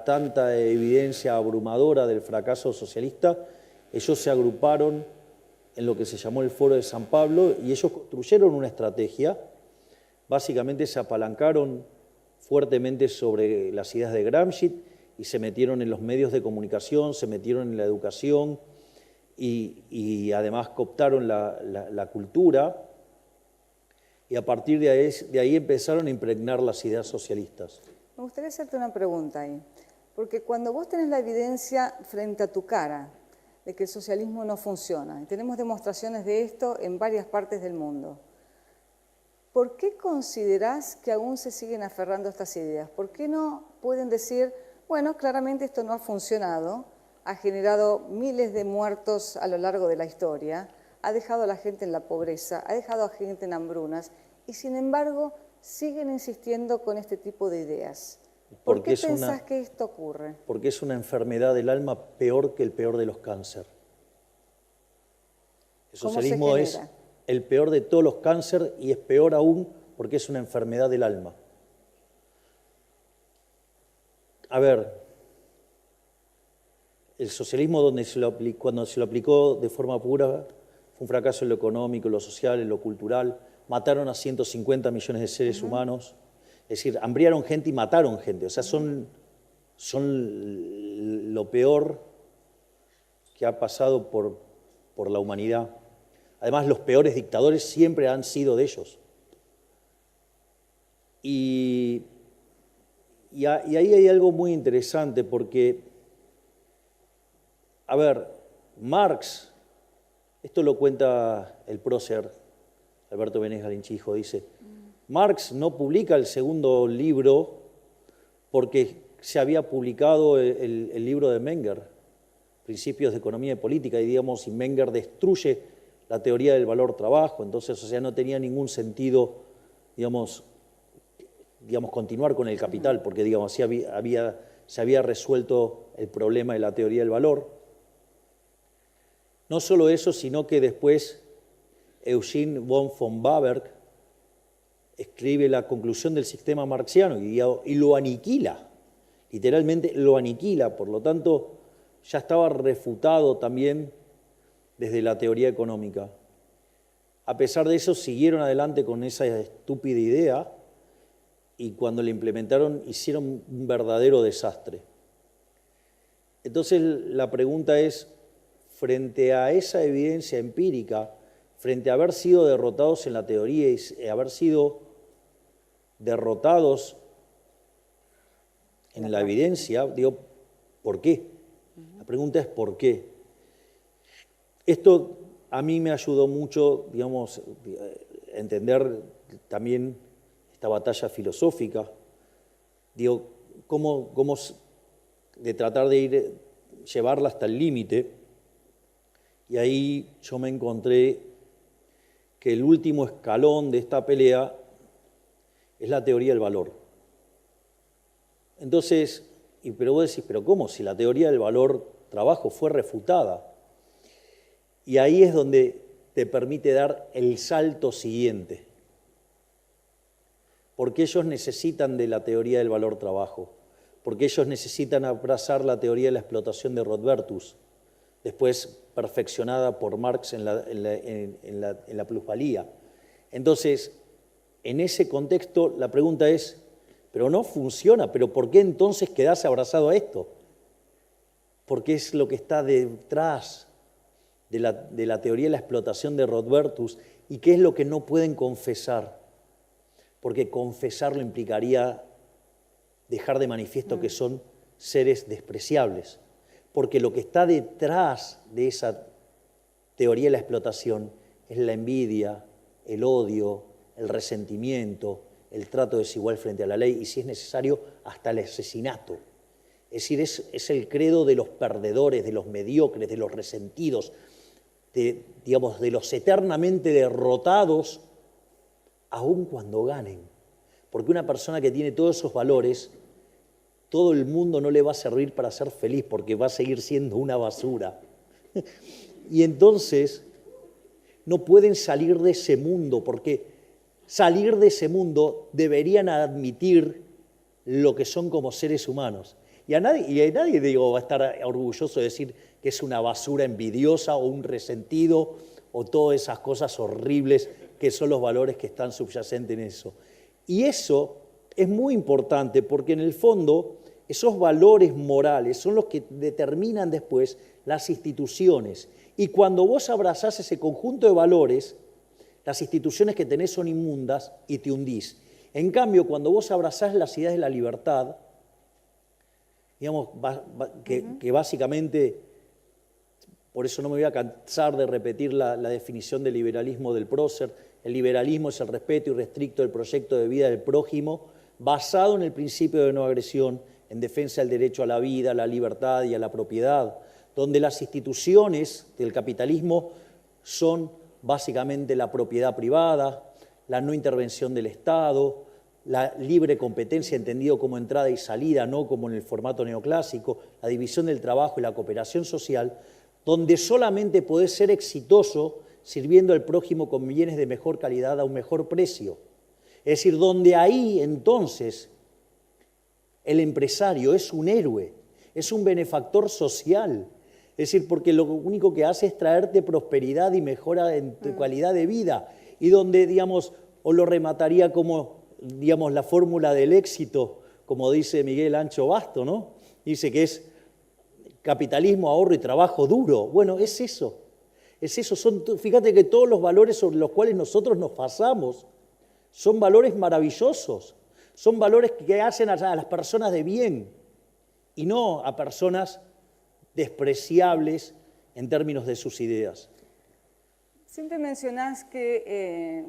tanta evidencia abrumadora del fracaso socialista, ellos se agruparon en lo que se llamó el Foro de San Pablo y ellos construyeron una estrategia. Básicamente se apalancaron fuertemente sobre las ideas de Gramsci y se metieron en los medios de comunicación, se metieron en la educación y además cooptaron la cultura y a partir de ahí empezaron a impregnar las ideas socialistas. Me gustaría hacerte una pregunta ahí, porque cuando vos tenés la evidencia frente a tu cara de que el socialismo no funciona, y tenemos demostraciones de esto en varias partes del mundo, ¿por qué considerás que aún se siguen aferrando a estas ideas? ¿Por qué no pueden decir, bueno, claramente esto no ha funcionado, ha generado miles de muertos a lo largo de la historia, ha dejado a la gente en la pobreza, ha dejado a gente en hambrunas, y sin embargo siguen insistiendo con este tipo de ideas? ¿Por qué pensás que esto ocurre? Porque es una enfermedad del alma peor que el peor de los cánceres. El socialismo es el peor de todos los cánceres y es peor aún porque es una enfermedad del alma. A ver, el socialismo cuando se lo aplicó de forma pura fue un fracaso en lo económico, en lo social, en lo cultural. Mataron a 150 millones de seres humanos. Es decir, hambriaron gente y mataron gente. O sea, son lo peor que ha pasado por la humanidad. Además, los peores dictadores siempre han sido de ellos. Y ahí hay algo muy interesante porque, a ver, Marx, esto lo cuenta el prócer Alberto Benes Galinchijo, dice, Marx no publica el segundo libro porque se había publicado el libro de Menger, Principios de Economía y Política, y digamos, y Menger destruye la teoría del valor trabajo, entonces, o sea, no tenía ningún sentido, digamos, continuar con el capital, porque, digamos, así se había resuelto el problema de la teoría del valor. No solo eso, sino que después Eugene von Baberg escribe la conclusión del sistema marxiano y lo aniquila, literalmente lo aniquila. Por lo tanto, ya estaba refutado también desde la teoría económica. A pesar de eso, siguieron adelante con esa estúpida idea y cuando la implementaron hicieron un verdadero desastre. Entonces la pregunta es, frente a esa evidencia empírica, frente a haber sido derrotados en la teoría y haber sido derrotados en la evidencia, digo, ¿por qué? La pregunta es ¿por qué? Esto a mí me ayudó mucho, digamos, a entender también esta batalla filosófica, digo, cómo de tratar de llevarla hasta el límite, y ahí yo me encontré que el último escalón de esta pelea es la teoría del valor. Entonces, pero vos decís, ¿pero cómo? Si la teoría del valor trabajo fue refutada. Y ahí es donde te permite dar el salto siguiente. Porque ellos necesitan de la teoría del valor trabajo. Porque ellos necesitan abrazar la teoría de la explotación de Rodbertus, después perfeccionada por Marx en la plusvalía. Entonces, en ese contexto, la pregunta es, pero no funciona, ¿pero por qué entonces quedás abrazado a esto? Porque es lo que está detrás de la teoría de la explotación de Rodbertus y qué es lo que no pueden confesar. Porque confesarlo implicaría dejar de manifiesto que son seres despreciables. Porque lo que está detrás de esa teoría de la explotación es la envidia, el odio, el resentimiento, el trato desigual frente a la ley y, si es necesario, hasta el asesinato. Es decir, es el credo de los perdedores, de los mediocres, de los resentidos, de los eternamente derrotados, aun cuando ganen. Porque una persona que tiene todos esos valores, todo el mundo no le va a servir para ser feliz porque va a seguir siendo una basura. Y entonces no pueden salir de ese mundo, porque salir de ese mundo deberían admitir lo que son como seres humanos. Y a nadie va a estar orgulloso de decir que es una basura envidiosa o un resentido o todas esas cosas horribles que son los valores que están subyacentes en eso. Y eso es muy importante porque en el fondo esos valores morales son los que determinan después las instituciones. Y cuando vos abrazás ese conjunto de valores, las instituciones que tenés son inmundas y te hundís. En cambio, cuando vos abrazás las ideas de la libertad, digamos, que básicamente, por eso no me voy a cansar de repetir la definición del liberalismo del Prócer, el liberalismo es el respeto irrestricto del proyecto de vida del prójimo, basado en el principio de no agresión, en defensa del derecho a la vida, a la libertad y a la propiedad, donde las instituciones del capitalismo son básicamente la propiedad privada, la no intervención del Estado, la libre competencia entendido como entrada y salida, no como en el formato neoclásico, la división del trabajo y la cooperación social, donde solamente podés ser exitoso sirviendo al prójimo con bienes de mejor calidad a un mejor precio. Es decir, donde ahí entonces el empresario es un héroe, es un benefactor social. Es decir, porque lo único que hace es traerte prosperidad y mejora en tu calidad de vida. Y donde, digamos, o lo remataría como, digamos, la fórmula del éxito, como dice Miguel Ancho Basto, ¿no? Dice que es capitalismo, ahorro y trabajo duro. Bueno, es eso. Es eso. Fíjate que todos los valores sobre los cuales nosotros nos basamos son valores maravillosos. Son valores que hacen a las personas de bien y no a personas despreciables en términos de sus ideas. Siempre mencionás que,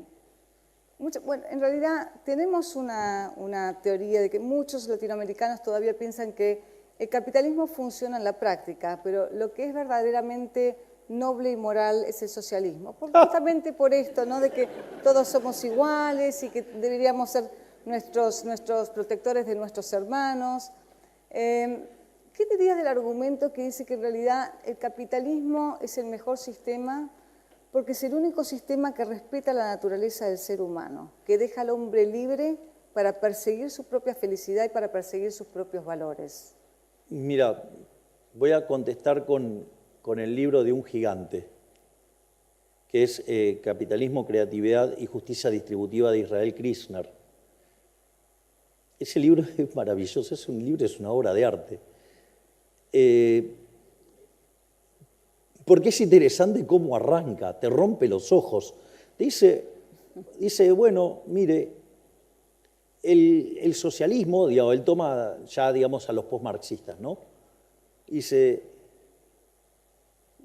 en realidad tenemos una teoría de que muchos latinoamericanos todavía piensan que el capitalismo funciona en la práctica, pero lo que es verdaderamente noble y moral es el socialismo. Justamente por esto, ¿no? De que todos somos iguales y que deberíamos ser nuestros protectores de nuestros hermanos. ¿Qué dirías del argumento que dice que en realidad el capitalismo es el mejor sistema porque es el único sistema que respeta la naturaleza del ser humano, que deja al hombre libre para perseguir su propia felicidad y para perseguir sus propios valores? Mira, voy a contestar con el libro de un gigante, que es Capitalismo, Creatividad y Justicia Distributiva de Israel Kirzner. Ese libro es maravilloso, es un libro, es una obra de arte. Porque es interesante cómo arranca, te rompe los ojos. Te dice, bueno, mire, el socialismo, digamos, él toma ya, digamos, a los postmarxistas, ¿no? Dice,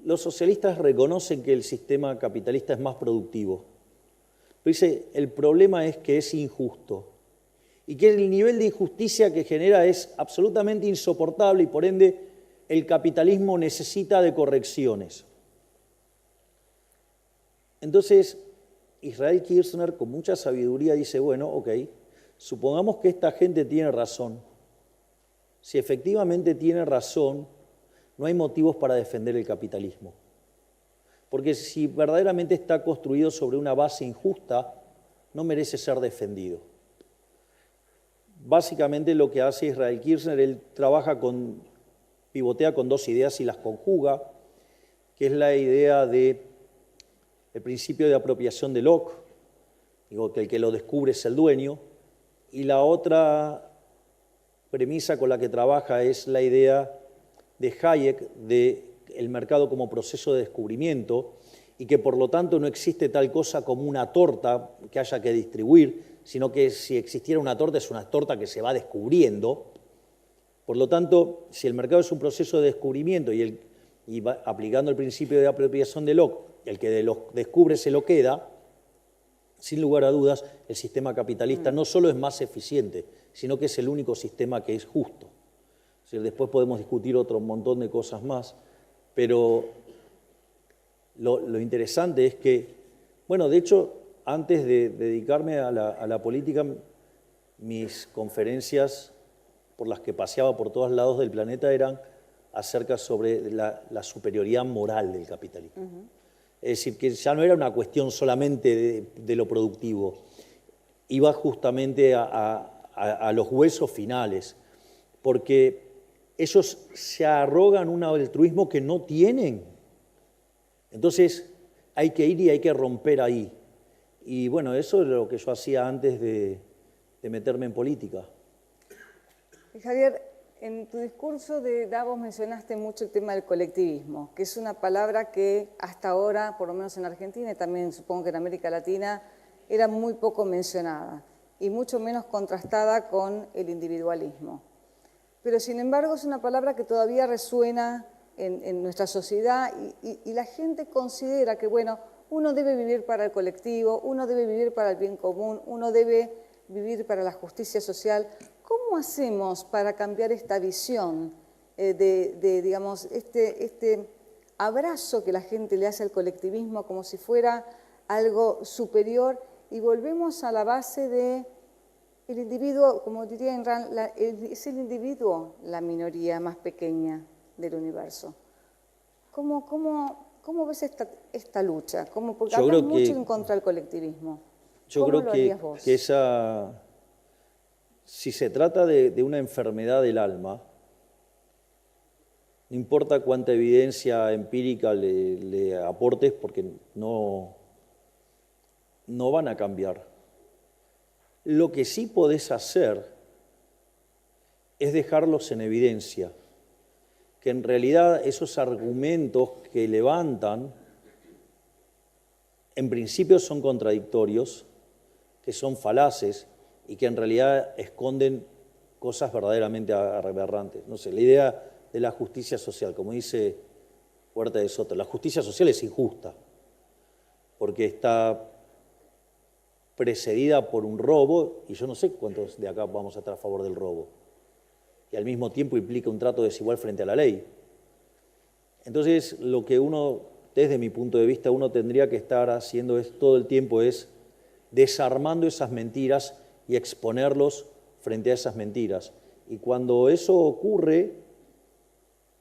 los socialistas reconocen que el sistema capitalista es más productivo. Pero dice, el problema es que es injusto y que el nivel de injusticia que genera es absolutamente insoportable y por ende el capitalismo necesita de correcciones. Entonces, Israel Kirzner con mucha sabiduría dice, bueno, ok, supongamos que esta gente tiene razón. Si efectivamente tiene razón, no hay motivos para defender el capitalismo. Porque si verdaderamente está construido sobre una base injusta, no merece ser defendido. Básicamente lo que hace Israel Kirzner, él pivotea con dos ideas y las conjuga, que es la idea del principio de apropiación de Locke, digo, que el que lo descubre es el dueño, y la otra premisa con la que trabaja es la idea de Hayek del mercado como proceso de descubrimiento y que por lo tanto no existe tal cosa como una torta que haya que distribuir, sino que si existiera una torta es una torta que se va descubriendo. Por lo tanto, si el mercado es un proceso de descubrimiento y aplicando el principio de apropiación de Locke, el que lo descubre se lo queda, sin lugar a dudas, el sistema capitalista no solo es más eficiente, sino que es el único sistema que es justo. O sea, después podemos discutir otro montón de cosas más, pero lo interesante es que, bueno, de hecho, antes de dedicarme a la política, mis conferencias por las que paseaba por todos lados del planeta eran acerca sobre la superioridad moral del capitalismo. Es decir, que ya no era una cuestión solamente de lo productivo, iba justamente a los huesos finales, porque ellos se arrogan un altruismo que no tienen. Entonces hay que ir y hay que romper ahí. Y bueno, eso es lo que yo hacía antes de meterme en política. Javier, en tu discurso de Davos mencionaste mucho el tema del colectivismo, que es una palabra que hasta ahora, por lo menos en Argentina y también supongo que en América Latina, era muy poco mencionada y mucho menos contrastada con el individualismo. Pero sin embargo es una palabra que todavía resuena en nuestra sociedad y la gente considera que, bueno, uno debe vivir para el colectivo, uno debe vivir para el bien común, uno debe vivir para la justicia social. ¿Cómo hacemos para cambiar esta visión digamos, este abrazo que la gente le hace al colectivismo como si fuera algo superior y volvemos a la base de el individuo, como diría Enran, es el individuo la minoría más pequeña del universo? ¿Cómo ves esta lucha? Porque hablas mucho en contra del colectivismo. Yo creo que esa... Si se trata de una enfermedad del alma, no importa cuánta evidencia empírica le aportes, porque no van a cambiar. Lo que sí podés hacer es dejarlos en evidencia, que en realidad esos argumentos que levantan, en principio son contradictorios, que son falaces, y que en realidad esconden cosas verdaderamente aberrantes. No sé, la idea de la justicia social, como dice Huerta de Soto, la justicia social es injusta, porque está precedida por un robo, y yo no sé cuántos de acá vamos a estar a favor del robo, y al mismo tiempo implica un trato desigual frente a la ley. Entonces, lo que uno, desde mi punto de vista, uno tendría que estar haciendo todo el tiempo es desarmando esas mentiras y exponerlos frente a esas mentiras. Y cuando eso ocurre,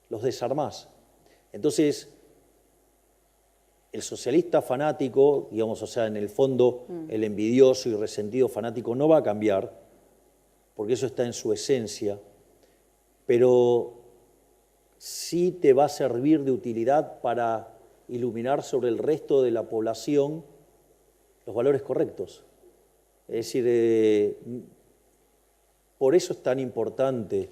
los desarmás. Entonces, el socialista fanático, digamos, o sea, en el fondo, el envidioso y resentido fanático no va a cambiar, porque eso está en su esencia, pero sí te va a servir de utilidad para iluminar sobre el resto de la población los valores correctos. Es decir, por eso es tan importante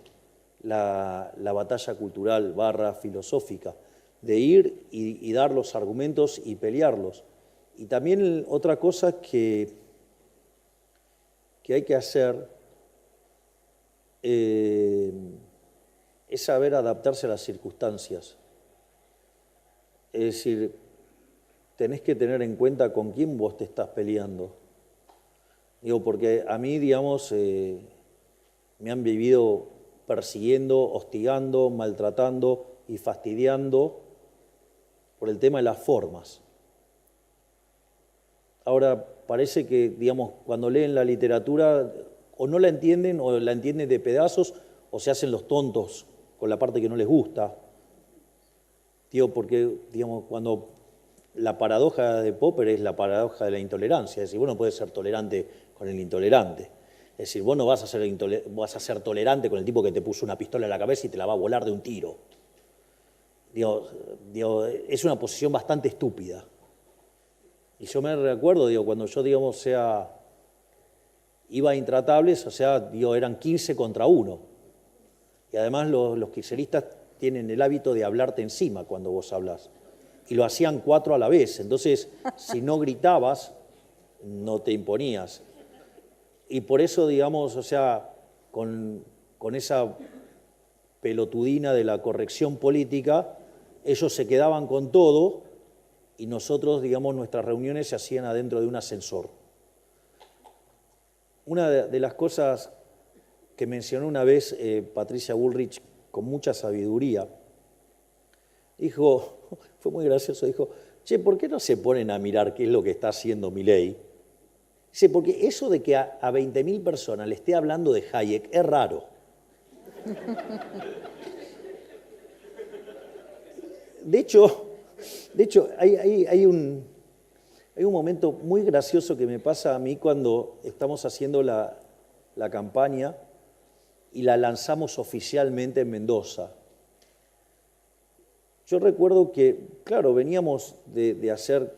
la batalla cultural / filosófica, de ir y dar los argumentos y pelearlos. Y también otra cosa que hay que hacer es saber adaptarse a las circunstancias. Es decir, tenés que tener en cuenta con quién vos te estás peleando. Digo, porque a mí, digamos, me han vivido persiguiendo, hostigando, maltratando y fastidiando por el tema de las formas. Ahora, parece que, digamos, cuando leen la literatura o no la entienden o la entienden de pedazos o se hacen los tontos con la parte que no les gusta. Digo, porque, digamos, cuando la paradoja de Popper es la paradoja de la intolerancia, es decir, vos no podés ser tolerante con el intolerante. Es decir, vos no vas a ser tolerante con el tipo que te puso una pistola en la cabeza y te la va a volar de un tiro. Digo, es una posición bastante estúpida. Y yo me recuerdo, cuando yo, digamos, iba a Intratables, eran 15 contra 1. Y además los kirchneristas tienen el hábito de hablarte encima cuando vos hablas. Y lo hacían 4 a la vez. Entonces, si no gritabas, no te imponías. Y por eso, digamos, con esa pelotudina de la corrección política, ellos se quedaban con todo y nosotros, digamos, nuestras reuniones se hacían adentro de un ascensor. Una de las cosas que mencionó una vez Patricia Bullrich con mucha sabiduría, dijo, fue muy gracioso, dijo, che, ¿por qué no se ponen a mirar qué es lo que está haciendo Milei? Dice, porque eso de que a 20.000 personas le esté hablando de Hayek es raro. De hecho hay un momento muy gracioso que me pasa a mí cuando estamos haciendo la campaña y la lanzamos oficialmente en Mendoza. Yo recuerdo que, claro, veníamos de hacer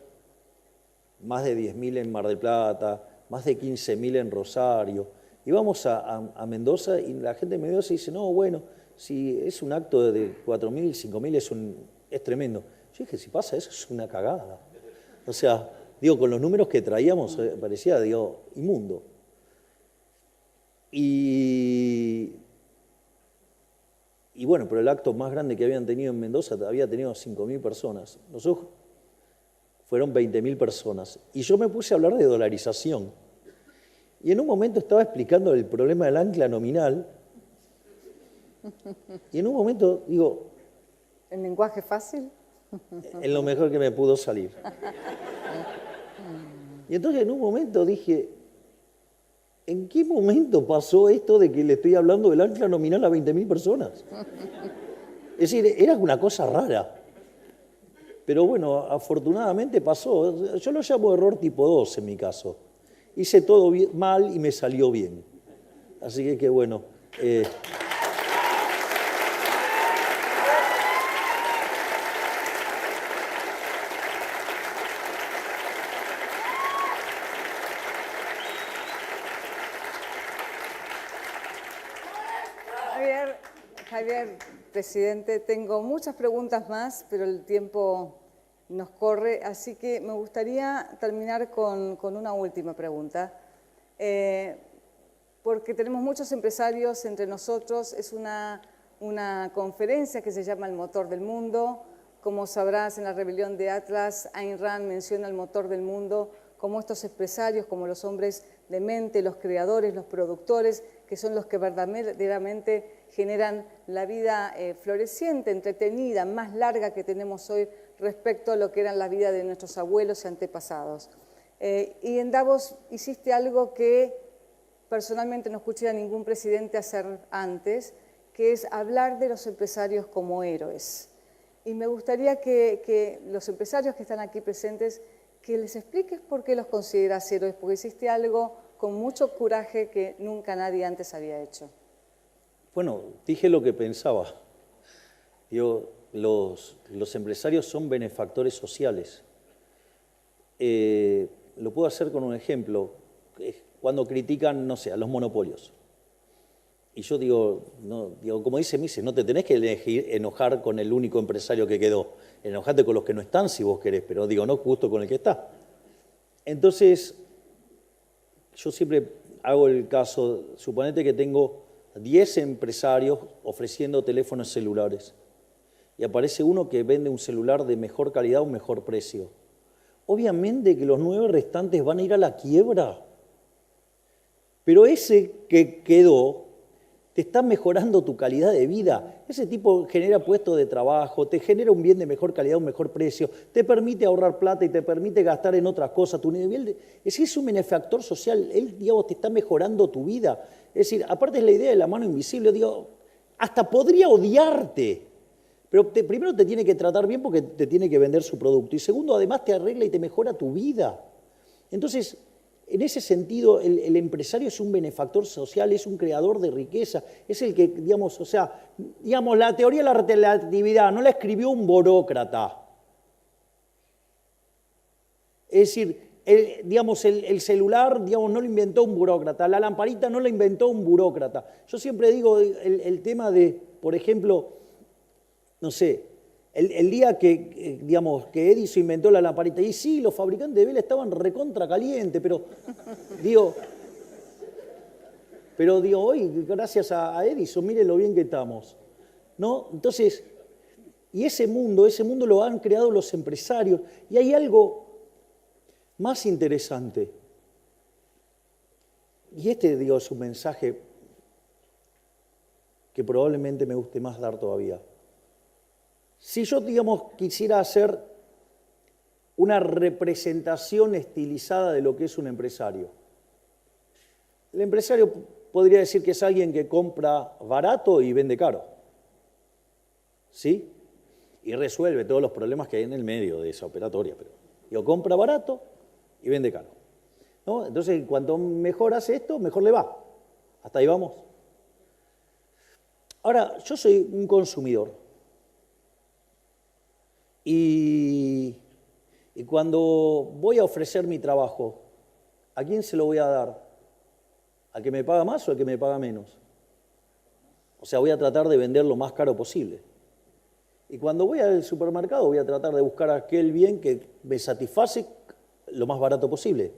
más de 10.000 en Mar del Plata, más de 15.000 en Rosario. Íbamos a Mendoza y la gente de Mendoza dice, no, bueno, si es un acto de 4.000, 5.000 es tremendo. Yo dije, si pasa eso es una cagada. O sea, con los números que traíamos parecía, inmundo. Y bueno, pero el acto más grande que habían tenido en Mendoza había tenido 5.000 personas. Nosotros fueron 20.000 personas. Y yo me puse a hablar de dolarización. Y en un momento estaba explicando el problema del ancla nominal. Y en un momento digo... ¿En lenguaje fácil? En lo mejor que me pudo salir. Y entonces en un momento dije, ¿en qué momento pasó esto de que le estoy hablando del ancla nominal a 20.000 personas? Es decir, era una cosa rara. Pero bueno, afortunadamente pasó. Yo lo llamo error tipo 2 en mi caso. Hice todo mal y me salió bien. Así que bueno. Javier, presidente, tengo muchas preguntas más, pero el tiempo nos corre, así que me gustaría terminar con una última pregunta. Porque tenemos muchos empresarios entre nosotros, es una conferencia que se llama El Motor del Mundo. Como sabrás, en la rebelión de Atlas, Ayn Rand menciona el motor del mundo como estos empresarios, como los hombres de mente, los creadores, los productores, que son los que verdaderamente generan la vida floreciente, entretenida, más larga que tenemos hoy respecto a lo que eran la vida de nuestros abuelos y antepasados. Y en Davos hiciste algo que personalmente no escuché a ningún presidente hacer antes, que es hablar de los empresarios como héroes. Y me gustaría que los empresarios que están aquí presentes, que les expliques por qué los consideras héroes, porque hiciste algo con mucho coraje que nunca nadie antes había hecho. Bueno, dije lo que pensaba. Digo, los empresarios son benefactores sociales. Lo puedo hacer con un ejemplo. Cuando critican, no sé, a los monopolios. Y yo digo, como dice Mises, no te tenés que enojar con el único empresario que quedó. Enojate con los que no están si vos querés, pero digo, no justo con el que está. Entonces, yo siempre hago el caso, suponete que tengo 10 empresarios ofreciendo teléfonos celulares y aparece uno que vende un celular de mejor calidad a un mejor precio. Obviamente que los 9 restantes van a ir a la quiebra, pero ese que quedó te está mejorando tu calidad de vida. Ese tipo genera puestos de trabajo, te genera un bien de mejor calidad, un mejor precio, te permite ahorrar plata y te permite gastar en otras cosas. Tu nivel es un benefactor social, él, digamos, te está mejorando tu vida. Es decir, aparte es la idea de la mano invisible, digo, hasta podría odiarte, pero primero te tiene que tratar bien porque te tiene que vender su producto y segundo, además te arregla y te mejora tu vida. Entonces, en ese sentido, el empresario es un benefactor social, es un creador de riqueza, es el que, digamos, la teoría de la relatividad no la escribió un burócrata. Es decir, el celular, digamos, no lo inventó un burócrata, la lamparita no la inventó un burócrata. Yo siempre digo el tema de, por ejemplo, no sé, el día que Edison inventó la lamparita, y sí, los fabricantes de vela estaban recontra calientes, pero hoy, gracias a Edison, miren lo bien que estamos, ¿no? Entonces, y ese mundo lo han creado los empresarios, y hay algo más interesante, y es un mensaje que probablemente me guste más dar todavía. Si yo, quisiera hacer una representación estilizada de lo que es un empresario, el empresario podría decir que es alguien que compra barato y vende caro, ¿sí? Y resuelve todos los problemas que hay en el medio de esa operatoria. Pero compra barato y vende caro, ¿no? Entonces, cuanto mejor hace esto, mejor le va. ¿Hasta ahí vamos? Ahora, yo soy un consumidor. Y cuando voy a ofrecer mi trabajo, ¿a quién se lo voy a dar? ¿Al que me paga más o al que me paga menos? O sea, voy a tratar de vender lo más caro posible. Y cuando voy al supermercado voy a tratar de buscar aquel bien que me satisface lo más barato posible.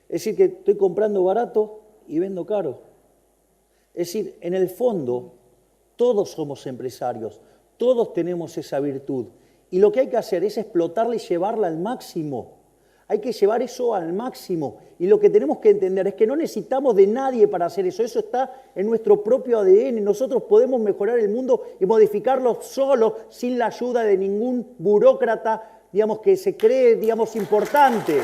Es decir, que estoy comprando barato y vendo caro. Es decir, en el fondo, todos somos empresarios, todos tenemos esa virtud. Y lo que hay que hacer es explotarla y llevarla al máximo. Hay que llevar eso al máximo. Y lo que tenemos que entender es que no necesitamos de nadie para hacer eso. Eso está en nuestro propio ADN. Nosotros podemos mejorar el mundo y modificarlo solos, sin la ayuda de ningún burócrata, que se cree, importante.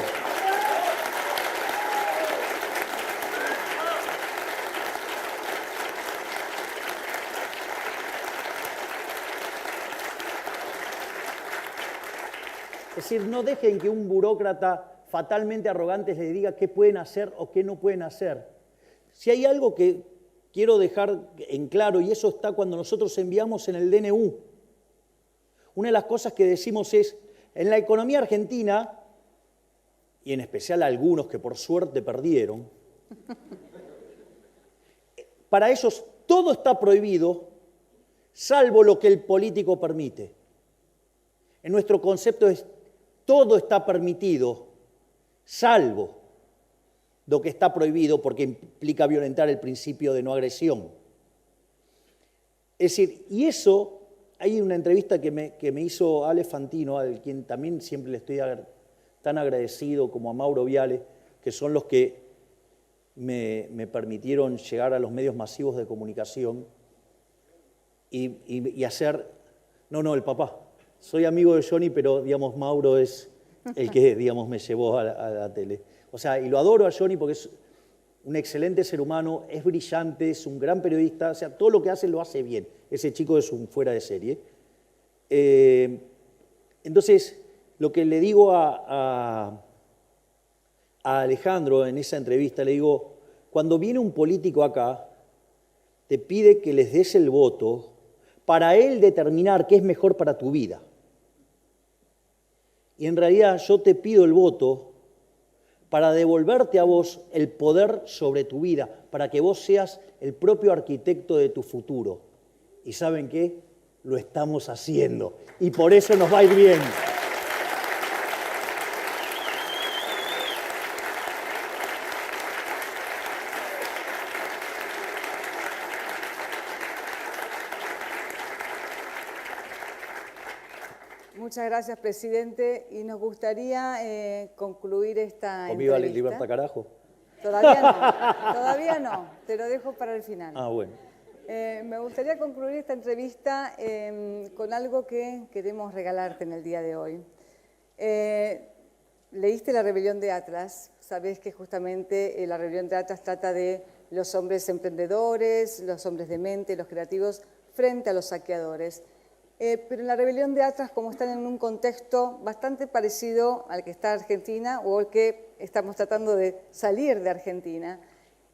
Es decir, no dejen que un burócrata fatalmente arrogante les diga qué pueden hacer o qué no pueden hacer. Si hay algo que quiero dejar en claro, y eso está cuando nosotros enviamos en el DNU, una de las cosas que decimos es, en la economía argentina, y en especial algunos que por suerte perdieron, para ellos todo está prohibido, salvo lo que el político permite. En nuestro concepto es todo está permitido, salvo lo que está prohibido porque implica violentar el principio de no agresión. Es decir, y eso, hay una entrevista que me hizo Ale Fantino, al quien también siempre le estoy tan agradecido, como a Mauro Viale, que son los que me permitieron llegar a los medios masivos de comunicación y hacer... No, el papá. Soy amigo de Johnny, pero, Mauro es el que, me llevó a la tele. O sea, y lo adoro a Johnny porque es un excelente ser humano, es brillante, es un gran periodista, o sea, todo lo que hace lo hace bien. Ese chico es un fuera de serie. Entonces, lo que le digo a Alejandro en esa entrevista, le digo, cuando viene un político acá, te pide que les des el voto para él determinar qué es mejor para tu vida. Y en realidad yo te pido el voto para devolverte a vos el poder sobre tu vida, para que vos seas el propio arquitecto de tu futuro. ¿Y saben qué? Lo estamos haciendo. Y por eso nos va a ir bien. Muchas gracias, presidente. Y nos gustaría concluir esta ¿Conmigo entrevista. libertad carajo? Todavía no. Te lo dejo para el final. Ah, bueno. Me gustaría concluir esta entrevista con algo que queremos regalarte en el día de hoy. Leíste La Rebelión de Atlas. Sabés que justamente La Rebelión de Atlas trata de los hombres emprendedores, los hombres de mente, los creativos, frente a los saqueadores. Pero en La Rebelión de Atlas, como están en un contexto bastante parecido al que está Argentina o al que estamos tratando de salir de Argentina,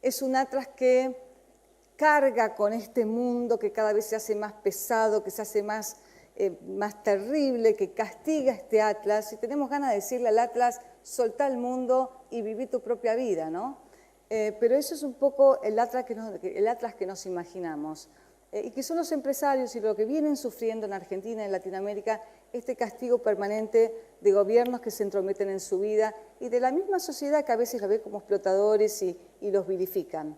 es un Atlas que carga con este mundo que cada vez se hace más pesado, que se hace más terrible, que castiga este Atlas. Y tenemos ganas de decirle al Atlas, soltá el mundo y viví tu propia vida, ¿no? Pero eso es un poco el Atlas que nos imaginamos. Y que son los empresarios y lo que vienen sufriendo en Argentina y en Latinoamérica, este castigo permanente de gobiernos que se entrometen en su vida y de la misma sociedad que a veces los ve como explotadores y los vilifican.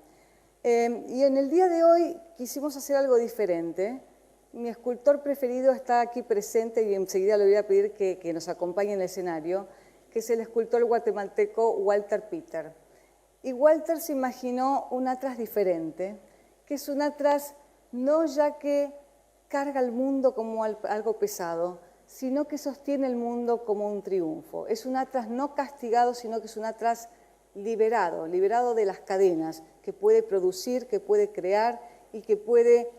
Y en el día de hoy quisimos hacer algo diferente. Mi escultor preferido está aquí presente y enseguida le voy a pedir que nos acompañe en el escenario, que es el escultor guatemalteco Walter Peter. Y Walter se imaginó un Atlas diferente, que es un Atlas no ya que carga el mundo como algo pesado, sino que sostiene el mundo como un triunfo. Es un Atlas no castigado, sino que es un Atlas liberado, liberado de las cadenas, que puede producir, que puede crear y que puede,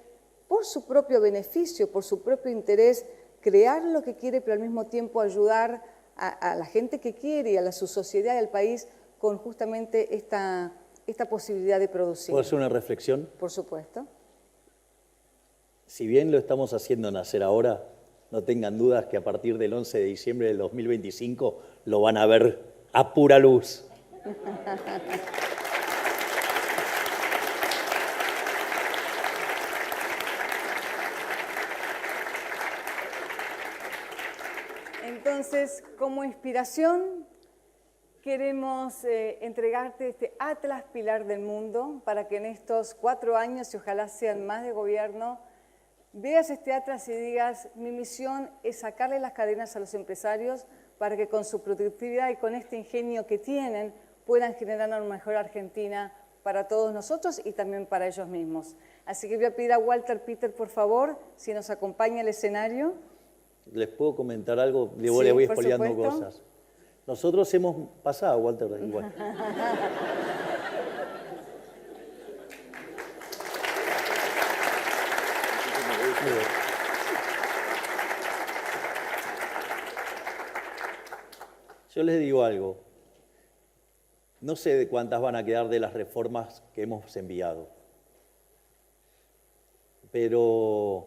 por su propio beneficio, por su propio interés, crear lo que quiere, pero al mismo tiempo ayudar a la gente que quiere y a su sociedad y al país con justamente esta posibilidad de producir. ¿Puedo hacer una reflexión? Por supuesto. Si bien lo estamos haciendo nacer ahora, no tengan dudas que a partir del 11 de diciembre del 2025 lo van a ver a pura luz. Entonces, como inspiración, queremos entregarte este Atlas Pilar del Mundo para que en estos 4 años, y ojalá sean más de gobierno, veas este Atlas y digas, mi misión es sacarle las cadenas a los empresarios para que con su productividad y con este ingenio que tienen puedan generar una mejor Argentina para todos nosotros y también para ellos mismos. Así que voy a pedir a Walter Peter, por favor, si nos acompaña al escenario. ¿Les puedo comentar algo? Le Sí, voy por expoliando supuesto. cosas. Nosotros hemos pasado, Walter, igual. Yo les digo algo. No sé de cuántas van a quedar de las reformas que hemos enviado. Pero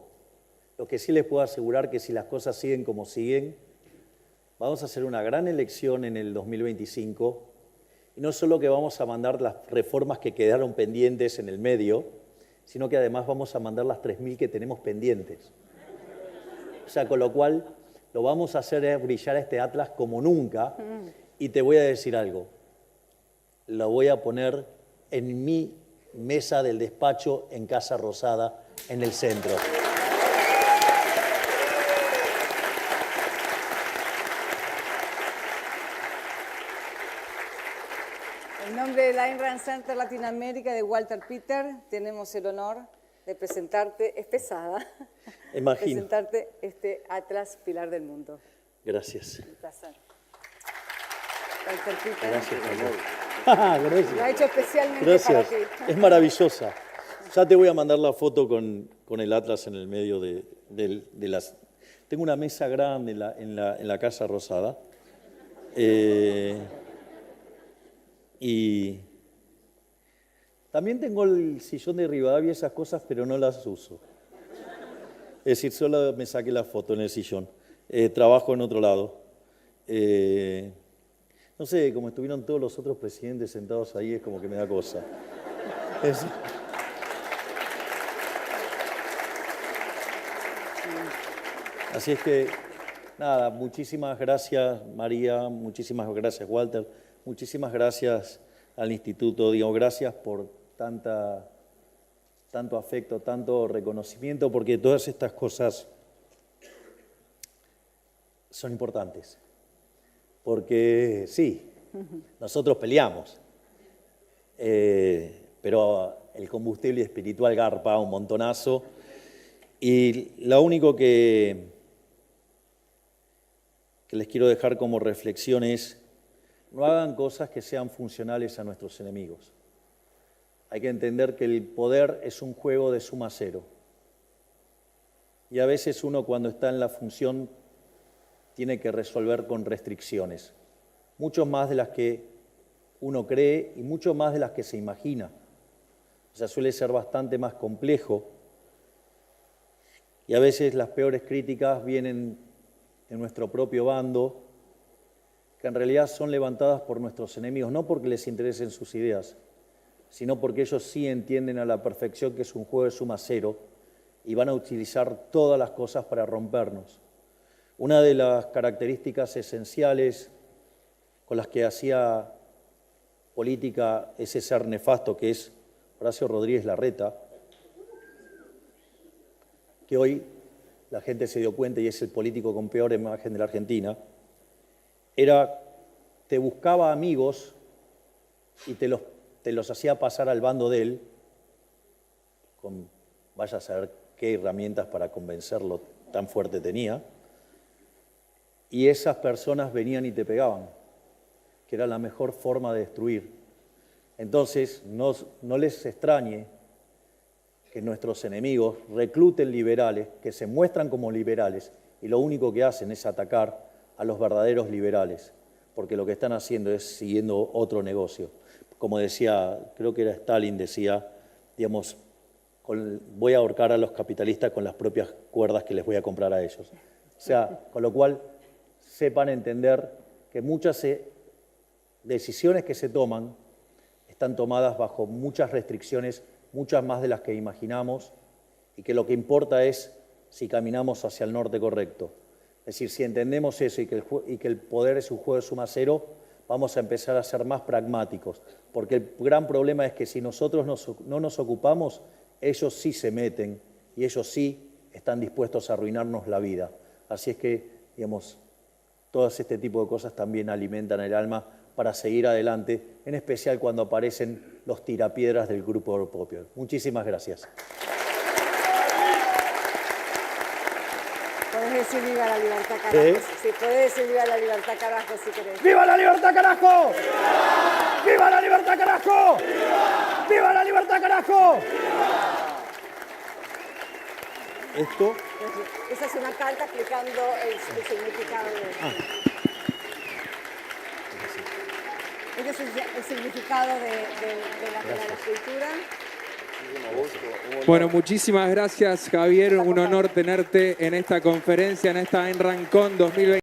lo que sí les puedo asegurar que si las cosas siguen como siguen, vamos a hacer una gran elección en el 2025 y no solo que vamos a mandar las reformas que quedaron pendientes en el medio, sino que además vamos a mandar las 3.000 que tenemos pendientes. O sea, con lo cual lo vamos a hacer brillar a este Atlas como nunca y te voy a decir algo, lo voy a poner en mi mesa del despacho en Casa Rosada, en el centro. En nombre del Ayn Rand Center Latinoamérica de Walter Peter, tenemos el honor de presentarte, es pesada, Imagino. presentarte este Atlas Pilar del Mundo. Gracias. Un placer. Walter Peter. Gracias, amor. Gracias. Lo ha hecho especialmente Gracias. para ti. Es maravillosa. Ya te voy a mandar la foto con el Atlas en el medio de las... Tengo una mesa grande en la Casa Rosada. Y también tengo el sillón de Rivadavia y esas cosas, pero no las uso. Es decir, solo me saqué la foto en el sillón. Trabajo en otro lado. No sé, como estuvieron todos los otros presidentes sentados ahí, es como que me da cosa. Así es que, nada, muchísimas gracias María, muchísimas gracias Walter, muchísimas gracias al Instituto, digo, gracias por tanto afecto, tanto reconocimiento, porque todas estas cosas son importantes. Porque sí, nosotros peleamos, pero el combustible espiritual garpa un montonazo, y lo único que les quiero dejar como reflexión es: no hagan cosas que sean funcionales a nuestros enemigos. Hay que entender que el poder es un juego de suma cero. Y a veces uno, cuando está en la función, tiene que resolver con restricciones, mucho más de las que uno cree y mucho más de las que se imagina. O sea, suele ser bastante más complejo. Y a veces las peores críticas vienen de nuestro propio bando, que en realidad son levantadas por nuestros enemigos, no porque les interesen sus ideas, sino porque ellos sí entienden a la perfección que es un juego de suma cero y van a utilizar todas las cosas para rompernos. Una de las características esenciales con las que hacía política ese ser nefasto que es Horacio Rodríguez Larreta, que hoy la gente se dio cuenta y es el político con peor imagen de la Argentina, era, te buscaba amigos y te los hacía pasar al bando de él, con vaya a saber qué herramientas para convencerlo tan fuerte tenía, y esas personas venían y te pegaban, que era la mejor forma de destruir. Entonces, no les extrañe que nuestros enemigos recluten liberales, que se muestran como liberales, y lo único que hacen es atacar a los verdaderos liberales, porque lo que están haciendo es siguiendo otro negocio. Como decía, creo que era Stalin, decía, digamos, voy a ahorcar a los capitalistas con las propias cuerdas que les voy a comprar a ellos. O sea, con lo cual sepan entender que muchas decisiones que se toman están tomadas bajo muchas restricciones, muchas más de las que imaginamos, y que lo que importa es si caminamos hacia el norte correcto. Es decir, si entendemos eso y que el poder es un juego de suma cero, vamos a empezar a ser más pragmáticos, porque el gran problema es que si nosotros no nos ocupamos, ellos sí se meten y ellos sí están dispuestos a arruinarnos la vida. Así es que, digamos, todo este tipo de cosas también alimentan el alma para seguir adelante, en especial cuando aparecen los tirapiedras del Grupo Popular. Muchísimas gracias. Puedes decir viva la libertad, carajo. Sí, puedes decir viva la libertad, carajo, si querés. ¡Viva la libertad, carajo! ¡Viva! ¡Viva la libertad, carajo! ¡Viva! ¡Viva la libertad, carajo! Esto... Esa es una carta explicando el significado de... Ese es el significado de la escritura. Bueno, muchísimas gracias, Javier. Un honor tenerte en esta conferencia, en esta Enrancón 2020.